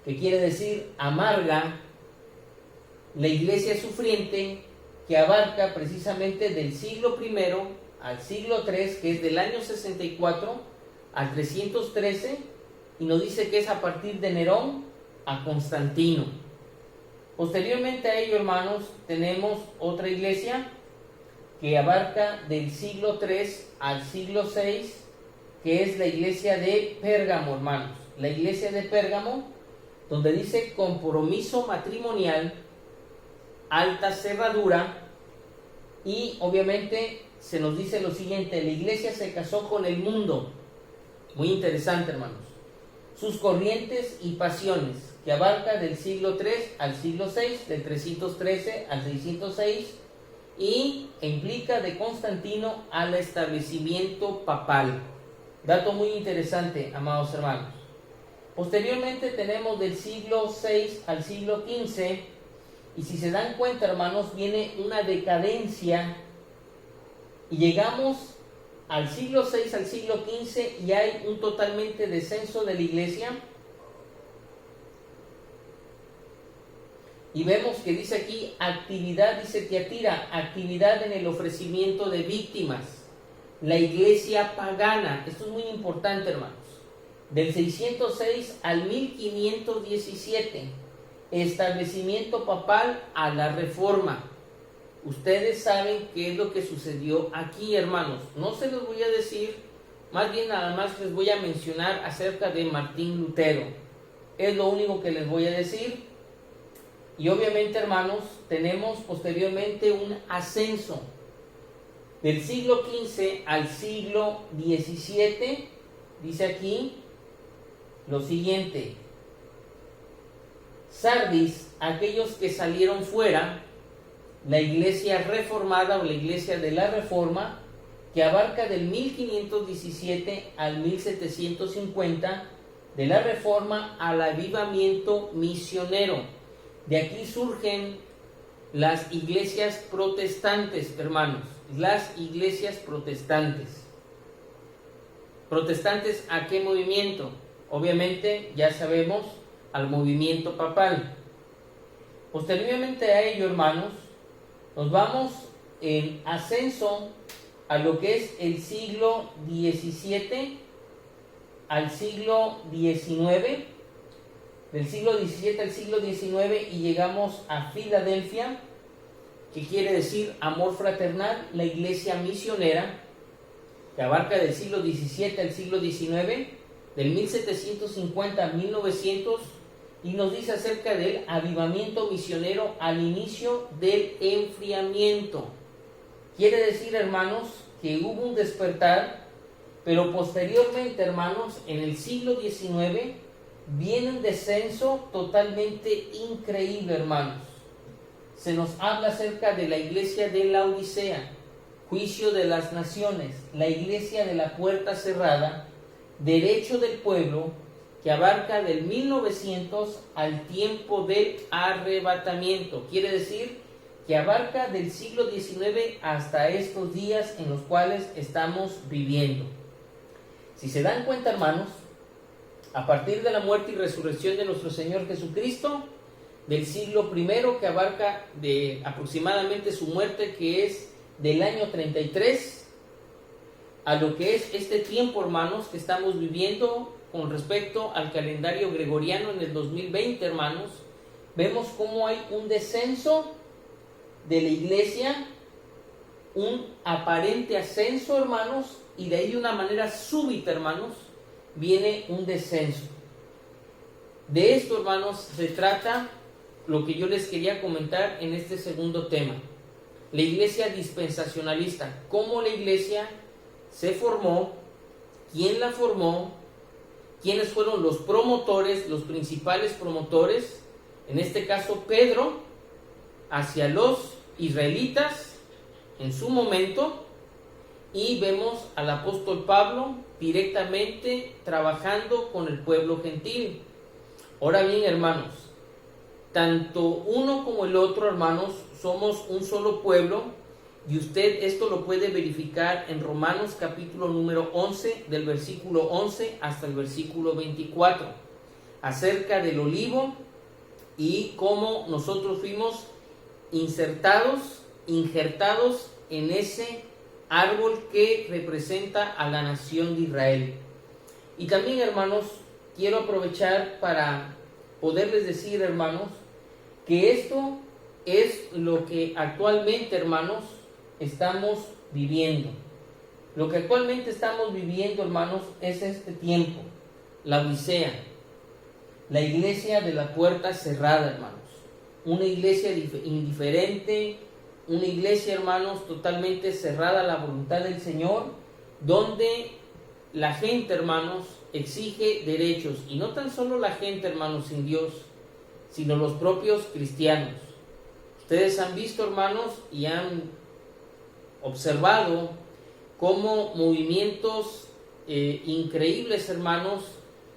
que quiere decir amarga, la iglesia sufriente, que abarca precisamente del siglo primero al siglo 3, que es del año 64 al 313, y nos dice que es a partir de Nerón a Constantino. Posteriormente a ello, hermanos, tenemos otra iglesia que abarca del siglo 3 al siglo 6, que es la iglesia de Pérgamo, hermanos. La iglesia de Pérgamo, donde dice compromiso matrimonial, alta cerradura, y obviamente se nos dice lo siguiente: la iglesia se casó con el mundo. Muy interesante, hermanos. Sus corrientes y pasiones, que abarca del siglo 3 al siglo 6, del 313 al 606, y implica de Constantino al establecimiento papal. Dato muy interesante, amados hermanos. Posteriormente tenemos del siglo 6 al siglo 15, y si se dan cuenta, hermanos, viene una decadencia, y llegamos al siglo 6 al siglo 15 y hay un totalmente descenso de la iglesia. Y vemos que dice aquí actividad, dice Tiatira, actividad en el ofrecimiento de víctimas. La iglesia pagana, esto es muy importante, hermanos, del 606 al 1517, establecimiento papal a la reforma. Ustedes saben qué es lo que sucedió aquí, hermanos. No se los voy a decir, más bien nada más les voy a mencionar acerca de Martín Lutero. Es lo único que les voy a decir. Y obviamente, hermanos, tenemos posteriormente un ascenso del siglo XV al siglo XVII. Dice aquí lo siguiente: Sardis, aquellos que salieron fuera, la iglesia reformada o la iglesia de la Reforma, que abarca del 1517 al 1750, de la Reforma al avivamiento misionero. De aquí surgen las iglesias protestantes, hermanos, las iglesias protestantes. ¿Protestantes a qué movimiento? Obviamente, ya sabemos, al movimiento papal. Posteriormente a ello, hermanos, nos vamos en ascenso a lo que es el siglo XVII al siglo XIX, del siglo XVII al siglo XIX, y llegamos a Filadelfia, que quiere decir amor fraternal, la iglesia misionera, que abarca del siglo XVII al siglo XIX, del 1750 a 1900, y nos dice acerca del avivamiento misionero al inicio del enfriamiento. Quiere decir, hermanos, que hubo un despertar, pero posteriormente, hermanos, en el siglo XIX viene un descenso totalmente increíble, hermanos. Se nos habla acerca de la iglesia de la Odisea, juicio de las naciones, la iglesia de la puerta cerrada, derecho del pueblo, que abarca del 1900 al tiempo del arrebatamiento. Quiere decir que abarca del siglo XIX hasta estos días en los cuales estamos viviendo. Si se dan cuenta, hermanos, a partir de la muerte y resurrección de nuestro Señor Jesucristo, del siglo I, que abarca de aproximadamente su muerte, que es del año 33, a lo que es este tiempo, hermanos, que estamos viviendo con respecto al calendario gregoriano en el 2020, hermanos, vemos cómo hay un descenso de la iglesia, un aparente ascenso, hermanos, y de ahí de una manera súbita, hermanos, viene un descenso. De esto, hermanos, se trata lo que yo les quería comentar en este segundo tema. La iglesia dispensacionalista, cómo la iglesia se formó, quién la formó, quiénes fueron los promotores, los principales promotores, en este caso Pedro, hacia los israelitas en su momento, y vemos al apóstol Pablo directamente trabajando con el pueblo gentil. Ahora bien, hermanos, tanto uno como el otro, hermanos, somos un solo pueblo, y usted esto lo puede verificar en Romanos capítulo número 11, del versículo 11 hasta el versículo 24, acerca del olivo y cómo nosotros fuimos injertados en ese árbol que representa a la nación de Israel. Y también, hermanos, quiero aprovechar para poderles decir, hermanos, que esto es lo que actualmente, hermanos, estamos viviendo. Lo que actualmente estamos viviendo, hermanos, es este tiempo, la Odisea, la iglesia de la puerta cerrada, hermanos. Una iglesia indiferente, una iglesia, hermanos, totalmente cerrada a la voluntad del Señor, donde la gente, hermanos, exige derechos, y no tan solo la gente, hermanos, sin Dios, sino los propios cristianos. Ustedes han visto, hermanos, y han observado cómo movimientos increíbles, hermanos,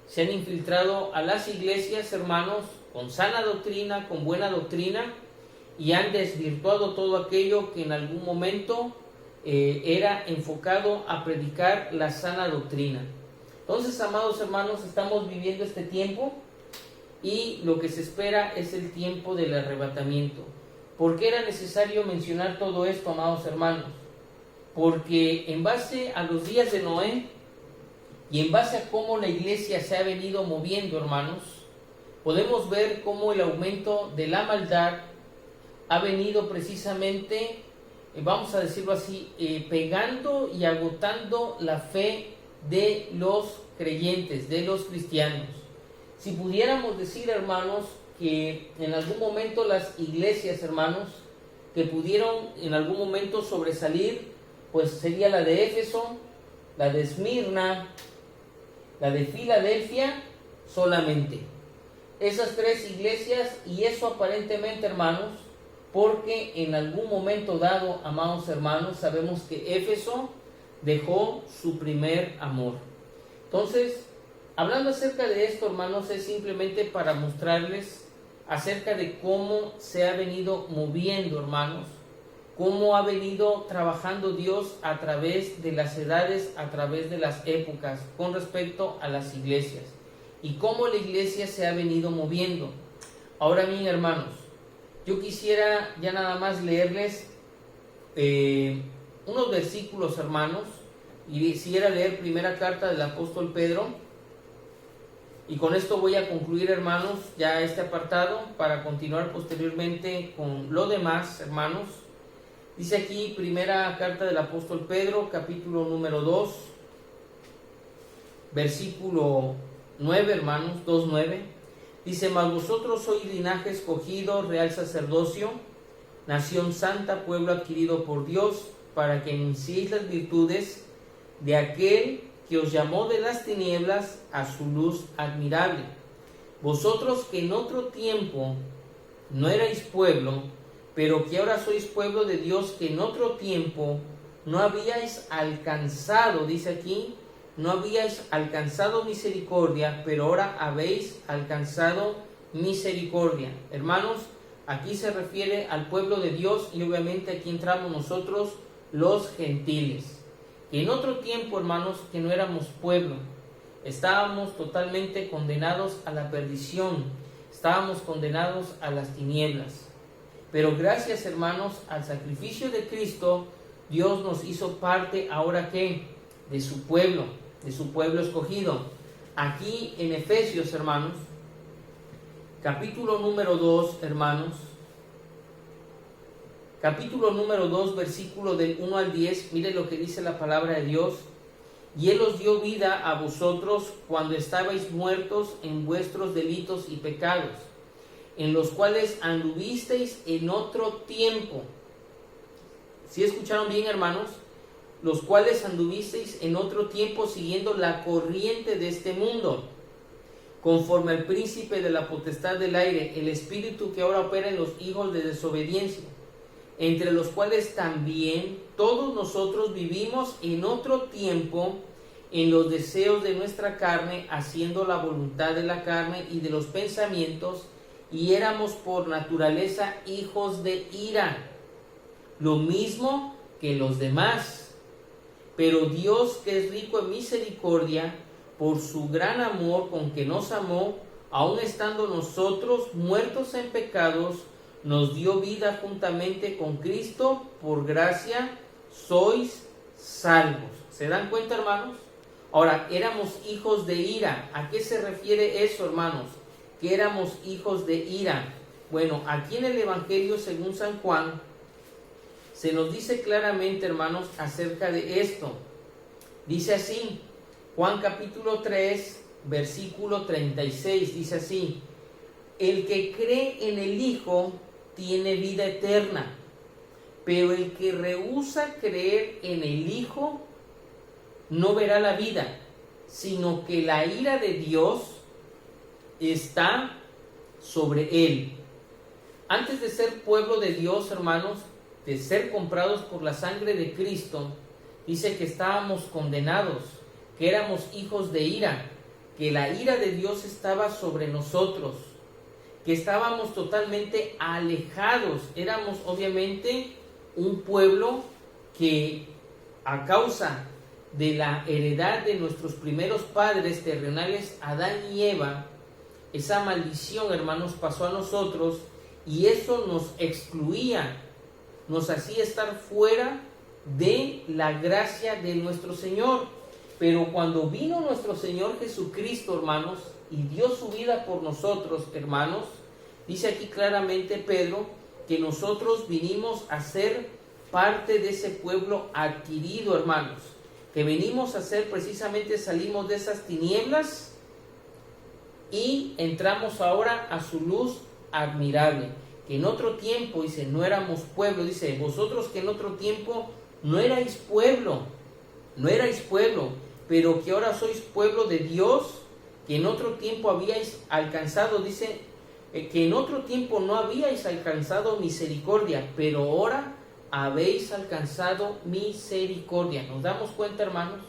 se han infiltrado a las iglesias, hermanos, con sana doctrina, con buena doctrina, y han desvirtuado todo aquello que en algún momento era enfocado a predicar la sana doctrina. Entonces, amados hermanos, estamos viviendo este tiempo, y lo que se espera es el tiempo del arrebatamiento. ¿Por qué era necesario mencionar todo esto, amados hermanos? Porque en base a los días de Noé y en base a cómo la iglesia se ha venido moviendo, hermanos, podemos ver cómo el aumento de la maldad ha venido precisamente, vamos a decirlo así, pegando y agotando la fe de los creyentes, de los cristianos. Si pudiéramos decir, hermanos, que en algún momento las iglesias, hermanos, que pudieron en algún momento sobresalir, pues sería la de Éfeso, la de Esmirna, la de Filadelfia solamente. Esas tres iglesias, y eso aparentemente, hermanos, porque en algún momento dado, amados hermanos, sabemos que Éfeso dejó su primer amor. Entonces, hablando acerca de esto, hermanos, es simplemente para mostrarles acerca de cómo se ha venido moviendo, hermanos, cómo ha venido trabajando Dios a través de las edades, a través de las épocas, con respecto a las iglesias, y cómo la iglesia se ha venido moviendo. Ahora bien, hermanos, yo quisiera ya nada más leerles unos versículos, hermanos, y quisiera leer primera carta del apóstol Pedro, y con esto voy a concluir, hermanos, ya este apartado, para continuar posteriormente con lo demás, hermanos. Dice aquí, primera carta del apóstol Pedro, capítulo número 2, versículo 9, hermanos, 2:9. Dice: mas vosotros sois linaje escogido, real sacerdocio, nación santa, pueblo adquirido por Dios, para que anunciéis las virtudes de aquel que os llamó de las tinieblas a su luz admirable. Vosotros que en otro tiempo no erais pueblo, pero que ahora sois pueblo de Dios, que en otro tiempo no habíais alcanzado, dice aquí, no habíais alcanzado misericordia, pero ahora habéis alcanzado misericordia. Hermanos, aquí se refiere al pueblo de Dios, y obviamente aquí entramos nosotros, los gentiles. Que en otro tiempo, hermanos, que no éramos pueblo, estábamos totalmente condenados a la perdición, estábamos condenados a las tinieblas. Pero gracias, hermanos, al sacrificio de Cristo, Dios nos hizo parte, ahora que, de su pueblo escogido. Aquí en Efesios, hermanos, capítulo número 2, hermanos, capítulo número 2, versículo del 1 al 10, mire lo que dice la palabra de Dios. Y Él os dio vida a vosotros cuando estabais muertos en vuestros delitos y pecados, en los cuales anduvisteis en otro tiempo. ¿Sí escucharon bien, hermanos? Los cuales anduvisteis en otro tiempo siguiendo la corriente de este mundo, conforme al príncipe de la potestad del aire, el espíritu que ahora opera en los hijos de desobediencia, entre los cuales también todos nosotros vivimos en otro tiempo en los deseos de nuestra carne, haciendo la voluntad de la carne y de los pensamientos, y éramos por naturaleza hijos de ira, lo mismo que los demás. Pero Dios, que es rico en misericordia, por su gran amor con que nos amó, aun estando nosotros muertos en pecados, nos dio vida juntamente con Cristo. Por gracia sois salvos. ¿Se dan cuenta, hermanos? Ahora, éramos hijos de ira. ¿A qué se refiere eso, hermanos? Que éramos hijos de ira. Bueno, aquí en el Evangelio según San Juan se nos dice claramente, hermanos, acerca de esto. Dice así, Juan capítulo 3, versículo 36, dice así: el que cree en el Hijo tiene vida eterna, pero el que rehúsa creer en el Hijo no verá la vida, sino que la ira de Dios está sobre él. Antes de ser pueblo de Dios, hermanos, de ser comprados por la sangre de Cristo, dice que estábamos condenados, que éramos hijos de ira, que la ira de Dios estaba sobre nosotros, que estábamos totalmente alejados. Éramos obviamente un pueblo que, a causa de la heredad de nuestros primeros padres terrenales, Adán y Eva, esa maldición, hermanos, pasó a nosotros y eso nos excluía, nos hacía estar fuera de la gracia de nuestro Señor. Pero cuando vino nuestro Señor Jesucristo, hermanos, y dio su vida por nosotros, hermanos, dice aquí claramente Pedro que nosotros vinimos a ser parte de ese pueblo adquirido, hermanos, que venimos a ser precisamente, salimos de esas tinieblas y entramos ahora a su luz admirable, que en otro tiempo, dice, no éramos pueblo, dice, vosotros que en otro tiempo no erais pueblo, pero que ahora sois pueblo de Dios, que en otro tiempo habíais alcanzado, dice, que en otro tiempo no habíais alcanzado misericordia, pero ahora habéis alcanzado misericordia. ¿Nos damos cuenta, hermanos?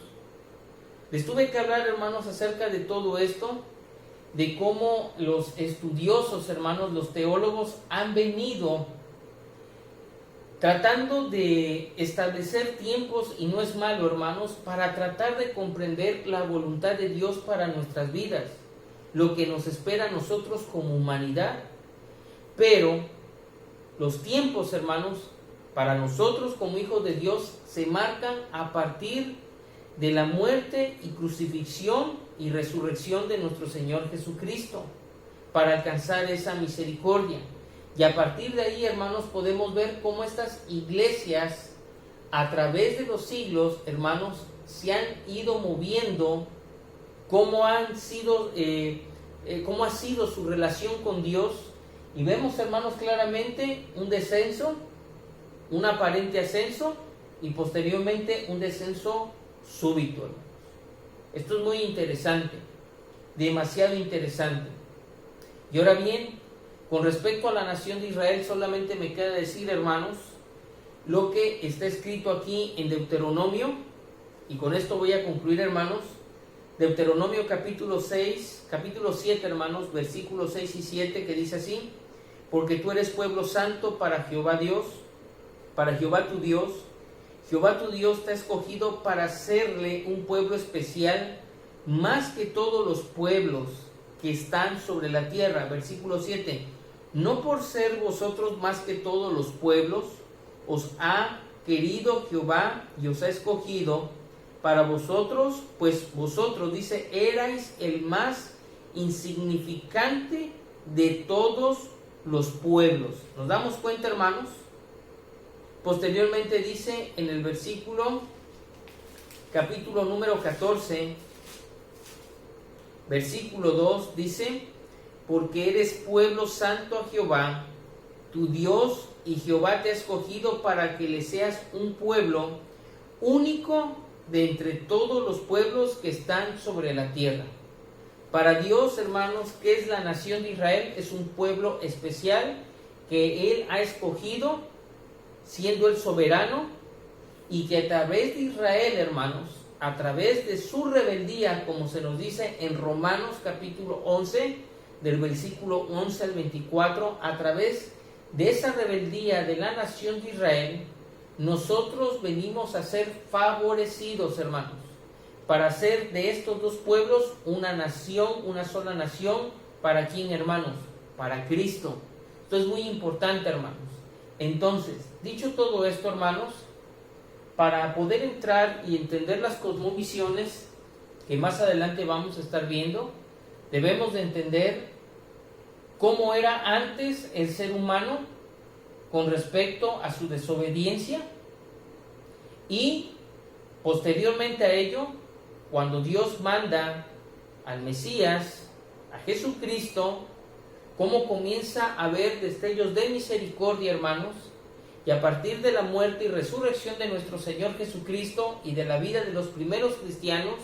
Les tuve que hablar, hermanos, acerca de todo esto, de cómo los estudiosos, hermanos, los teólogos han venido tratando de establecer tiempos, y no es malo, hermanos, para tratar de comprender la voluntad de Dios para nuestras vidas, lo que nos espera a nosotros como humanidad. Pero los tiempos, hermanos, para nosotros como hijos de Dios se marcan a partir de la muerte y crucifixión y resurrección de nuestro Señor Jesucristo, para alcanzar esa misericordia. Y a partir de ahí, hermanos, podemos ver cómo estas iglesias, a través de los siglos, hermanos, se han ido moviendo, cómo ha sido su relación con Dios. Y vemos, hermanos, claramente un descenso, un aparente ascenso y posteriormente un descenso súbito, hermanos. Esto es muy interesante, demasiado interesante. Y ahora bien, con respecto a la nación de Israel, solamente me queda decir, hermanos, lo que está escrito aquí en Deuteronomio, y con esto voy a concluir, hermanos. Deuteronomio capítulo 7, hermanos, versículos 6 y 7, que dice así: porque tú eres pueblo santo para Jehová Dios, para Jehová tu Dios. Jehová tu Dios te ha escogido para serle un pueblo especial, más que todos los pueblos que están sobre la tierra. Versículo 7: no por ser vosotros más que todos los pueblos, os ha querido Jehová y os ha escogido para vosotros, pues vosotros, dice, erais el más insignificante de todos los pueblos. ¿Nos damos cuenta, hermanos? Posteriormente dice en el versículo, capítulo número 14, versículo 2, dice: porque eres pueblo santo a Jehová, tu Dios, y Jehová te ha escogido para que le seas un pueblo único de entre todos los pueblos que están sobre la tierra. Para Dios, hermanos, ¿qué es la nación de Israel? Es un pueblo especial que Él ha escogido, siendo el soberano, y que a través de Israel, hermanos, a través de su rebeldía, como se nos dice en Romanos capítulo 11, del versículo 11 al 24, a través de esa rebeldía de la nación de Israel, nosotros venimos a ser favorecidos, hermanos, para hacer de estos dos pueblos una nación, una sola nación. ¿Para quién, hermanos? Para Cristo. Esto es muy importante, hermanos. Entonces, dicho todo esto, hermanos, para poder entrar y entender las cosmovisiones que más adelante vamos a estar viendo, debemos de entender cómo era antes el ser humano con respecto a su desobediencia, y posteriormente a ello, cuando Dios manda al Mesías, a Jesucristo, cómo comienza a haber destellos de misericordia, hermanos, y a partir de la muerte y resurrección de nuestro Señor Jesucristo y de la vida de los primeros cristianos,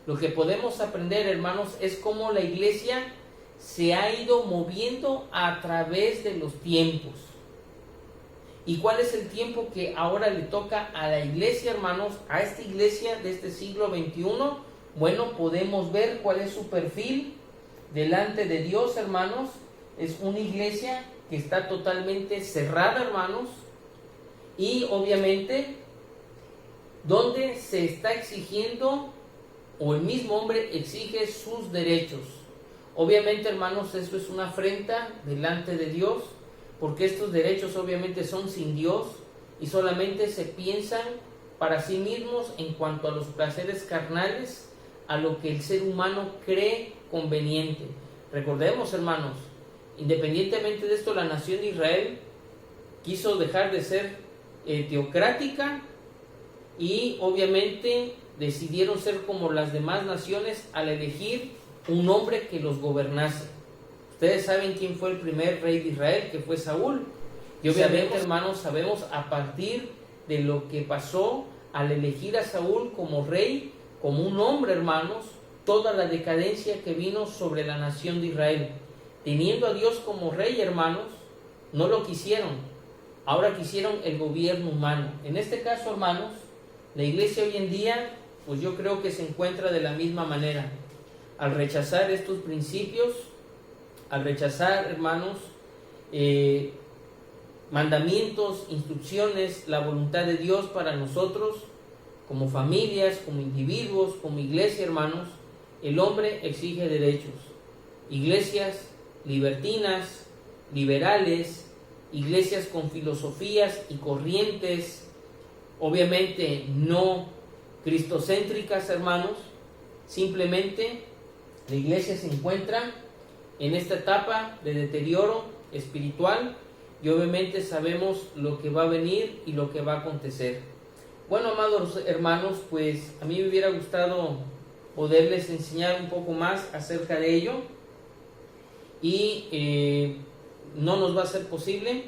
lo que podemos aprender, hermanos, es cómo la iglesia se ha ido moviendo a través de los tiempos. ¿Y cuál es el tiempo que ahora le toca a la iglesia, hermanos? A esta iglesia de este siglo XXI. Bueno, podemos ver cuál es su perfil delante de Dios, hermanos. Es una iglesia que está totalmente cerrada, hermanos, y obviamente donde se está exigiendo, o el mismo hombre exige sus derechos. Obviamente, hermanos, eso es una afrenta delante de Dios, porque estos derechos obviamente son sin Dios y solamente se piensan para sí mismos en cuanto a los placeres carnales, a lo que el ser humano cree conveniente. Recordemos, hermanos, independientemente de esto, la nación de Israel quiso dejar de ser teocrática y obviamente decidieron ser como las demás naciones al elegir un hombre que los gobernase. Ustedes saben quién fue el primer rey de Israel, que fue Saúl. Y obviamente, hermanos, sabemos a partir de lo que pasó al elegir a Saúl como rey, como un hombre, hermanos, toda la decadencia que vino sobre la nación de Israel. Teniendo a Dios como rey, hermanos, no lo quisieron. Ahora quisieron el gobierno humano. En este caso, hermanos, la iglesia hoy en día, pues yo creo que se encuentra de la misma manera. Al rechazar estos principios, al rechazar, hermanos, mandamientos, instrucciones, la voluntad de Dios para nosotros, como familias, como individuos, como iglesia, hermanos, el hombre exige derechos. Iglesias libertinas, liberales, iglesias con filosofías y corrientes, obviamente no cristocéntricas, hermanos. Simplemente la iglesia se encuentra en esta etapa de deterioro espiritual y obviamente sabemos lo que va a venir y lo que va a acontecer. Bueno, amados hermanos, pues a mí me hubiera gustado poderles enseñar un poco más acerca de ello y no nos va a ser posible.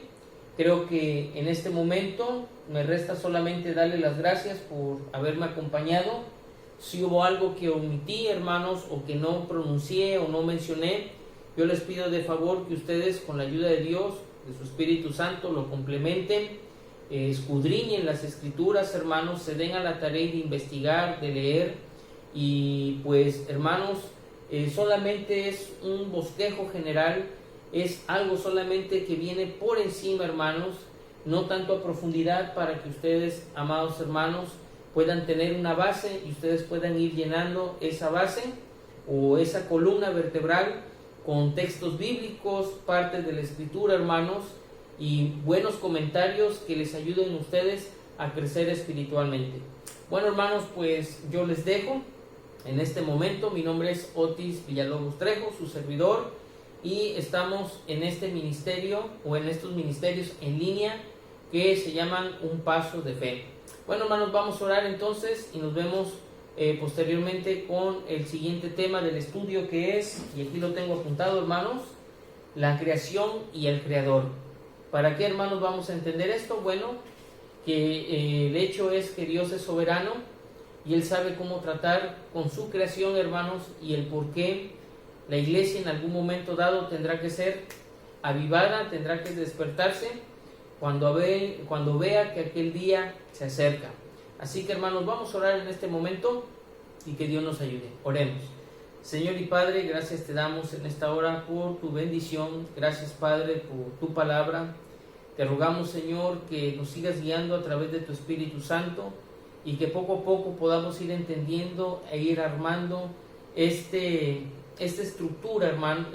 Creo que en este momento me resta solamente darle las gracias por haberme acompañado. Si hubo algo que omití, hermanos, o que no pronuncié o no mencioné, yo les pido de favor que ustedes, con la ayuda de Dios, de su Espíritu Santo, lo complementen, escudriñen las Escrituras, hermanos, se den a la tarea de investigar, de leer, y pues, hermanos, solamente es un bosquejo general, es algo solamente que viene por encima, hermanos, no tanto a profundidad, para que ustedes, amados hermanos, puedan tener una base y ustedes puedan ir llenando esa base o esa columna vertebral con textos bíblicos, partes de la Escritura, hermanos, y buenos comentarios que les ayuden a ustedes a crecer espiritualmente. Bueno, hermanos, pues yo les dejo en este momento. Mi nombre es Otis Villalobos Trejo, su servidor, y estamos en este ministerio o en estos ministerios en línea que se llaman Un Paso de Fe. Bueno, hermanos, vamos a orar entonces y nos vemos posteriormente con el siguiente tema del estudio, que es, y aquí lo tengo apuntado, hermanos, la creación y el creador. ¿Para qué, hermanos, vamos a entender esto? Bueno, que el hecho es que Dios es soberano y Él sabe cómo tratar con su creación, hermanos, y el por qué la iglesia en algún momento dado tendrá que ser avivada, tendrá que despertarse cuando vea que aquel día se acerca. Así que, hermanos, vamos a orar en este momento y que Dios nos ayude. Oremos. Señor y Padre, gracias te damos en esta hora por tu bendición. Gracias, Padre, por tu palabra. Te rogamos, Señor, que nos sigas guiando a través de tu Espíritu Santo y que poco a poco podamos ir entendiendo e ir armando esta estructura, hermano,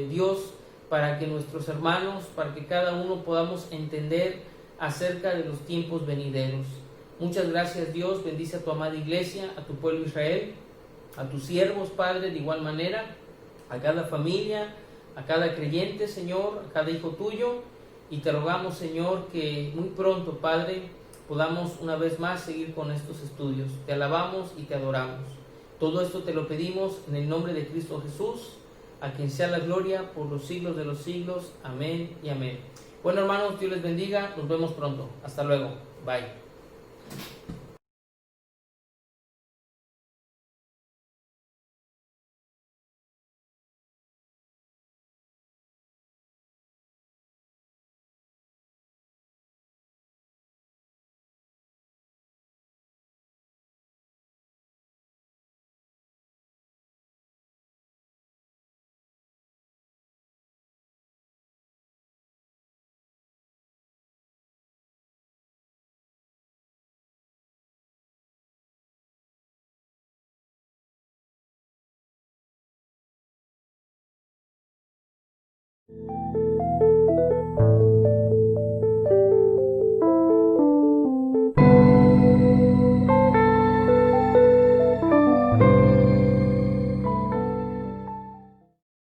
Dios, para que nuestros hermanos, para que cada uno podamos entender acerca de los tiempos venideros. Muchas gracias, Dios. Bendice a tu amada iglesia, a tu pueblo Israel, a tus siervos, Padre, de igual manera, a cada familia, a cada creyente, Señor, a cada hijo tuyo. Y te rogamos, Señor, que muy pronto, Padre, podamos una vez más seguir con estos estudios. Te alabamos y te adoramos. Todo esto te lo pedimos en el nombre de Cristo Jesús, a quien sea la gloria por los siglos de los siglos. Amén y amén. Bueno, hermanos, Dios les bendiga. Nos vemos pronto. Hasta luego. Bye.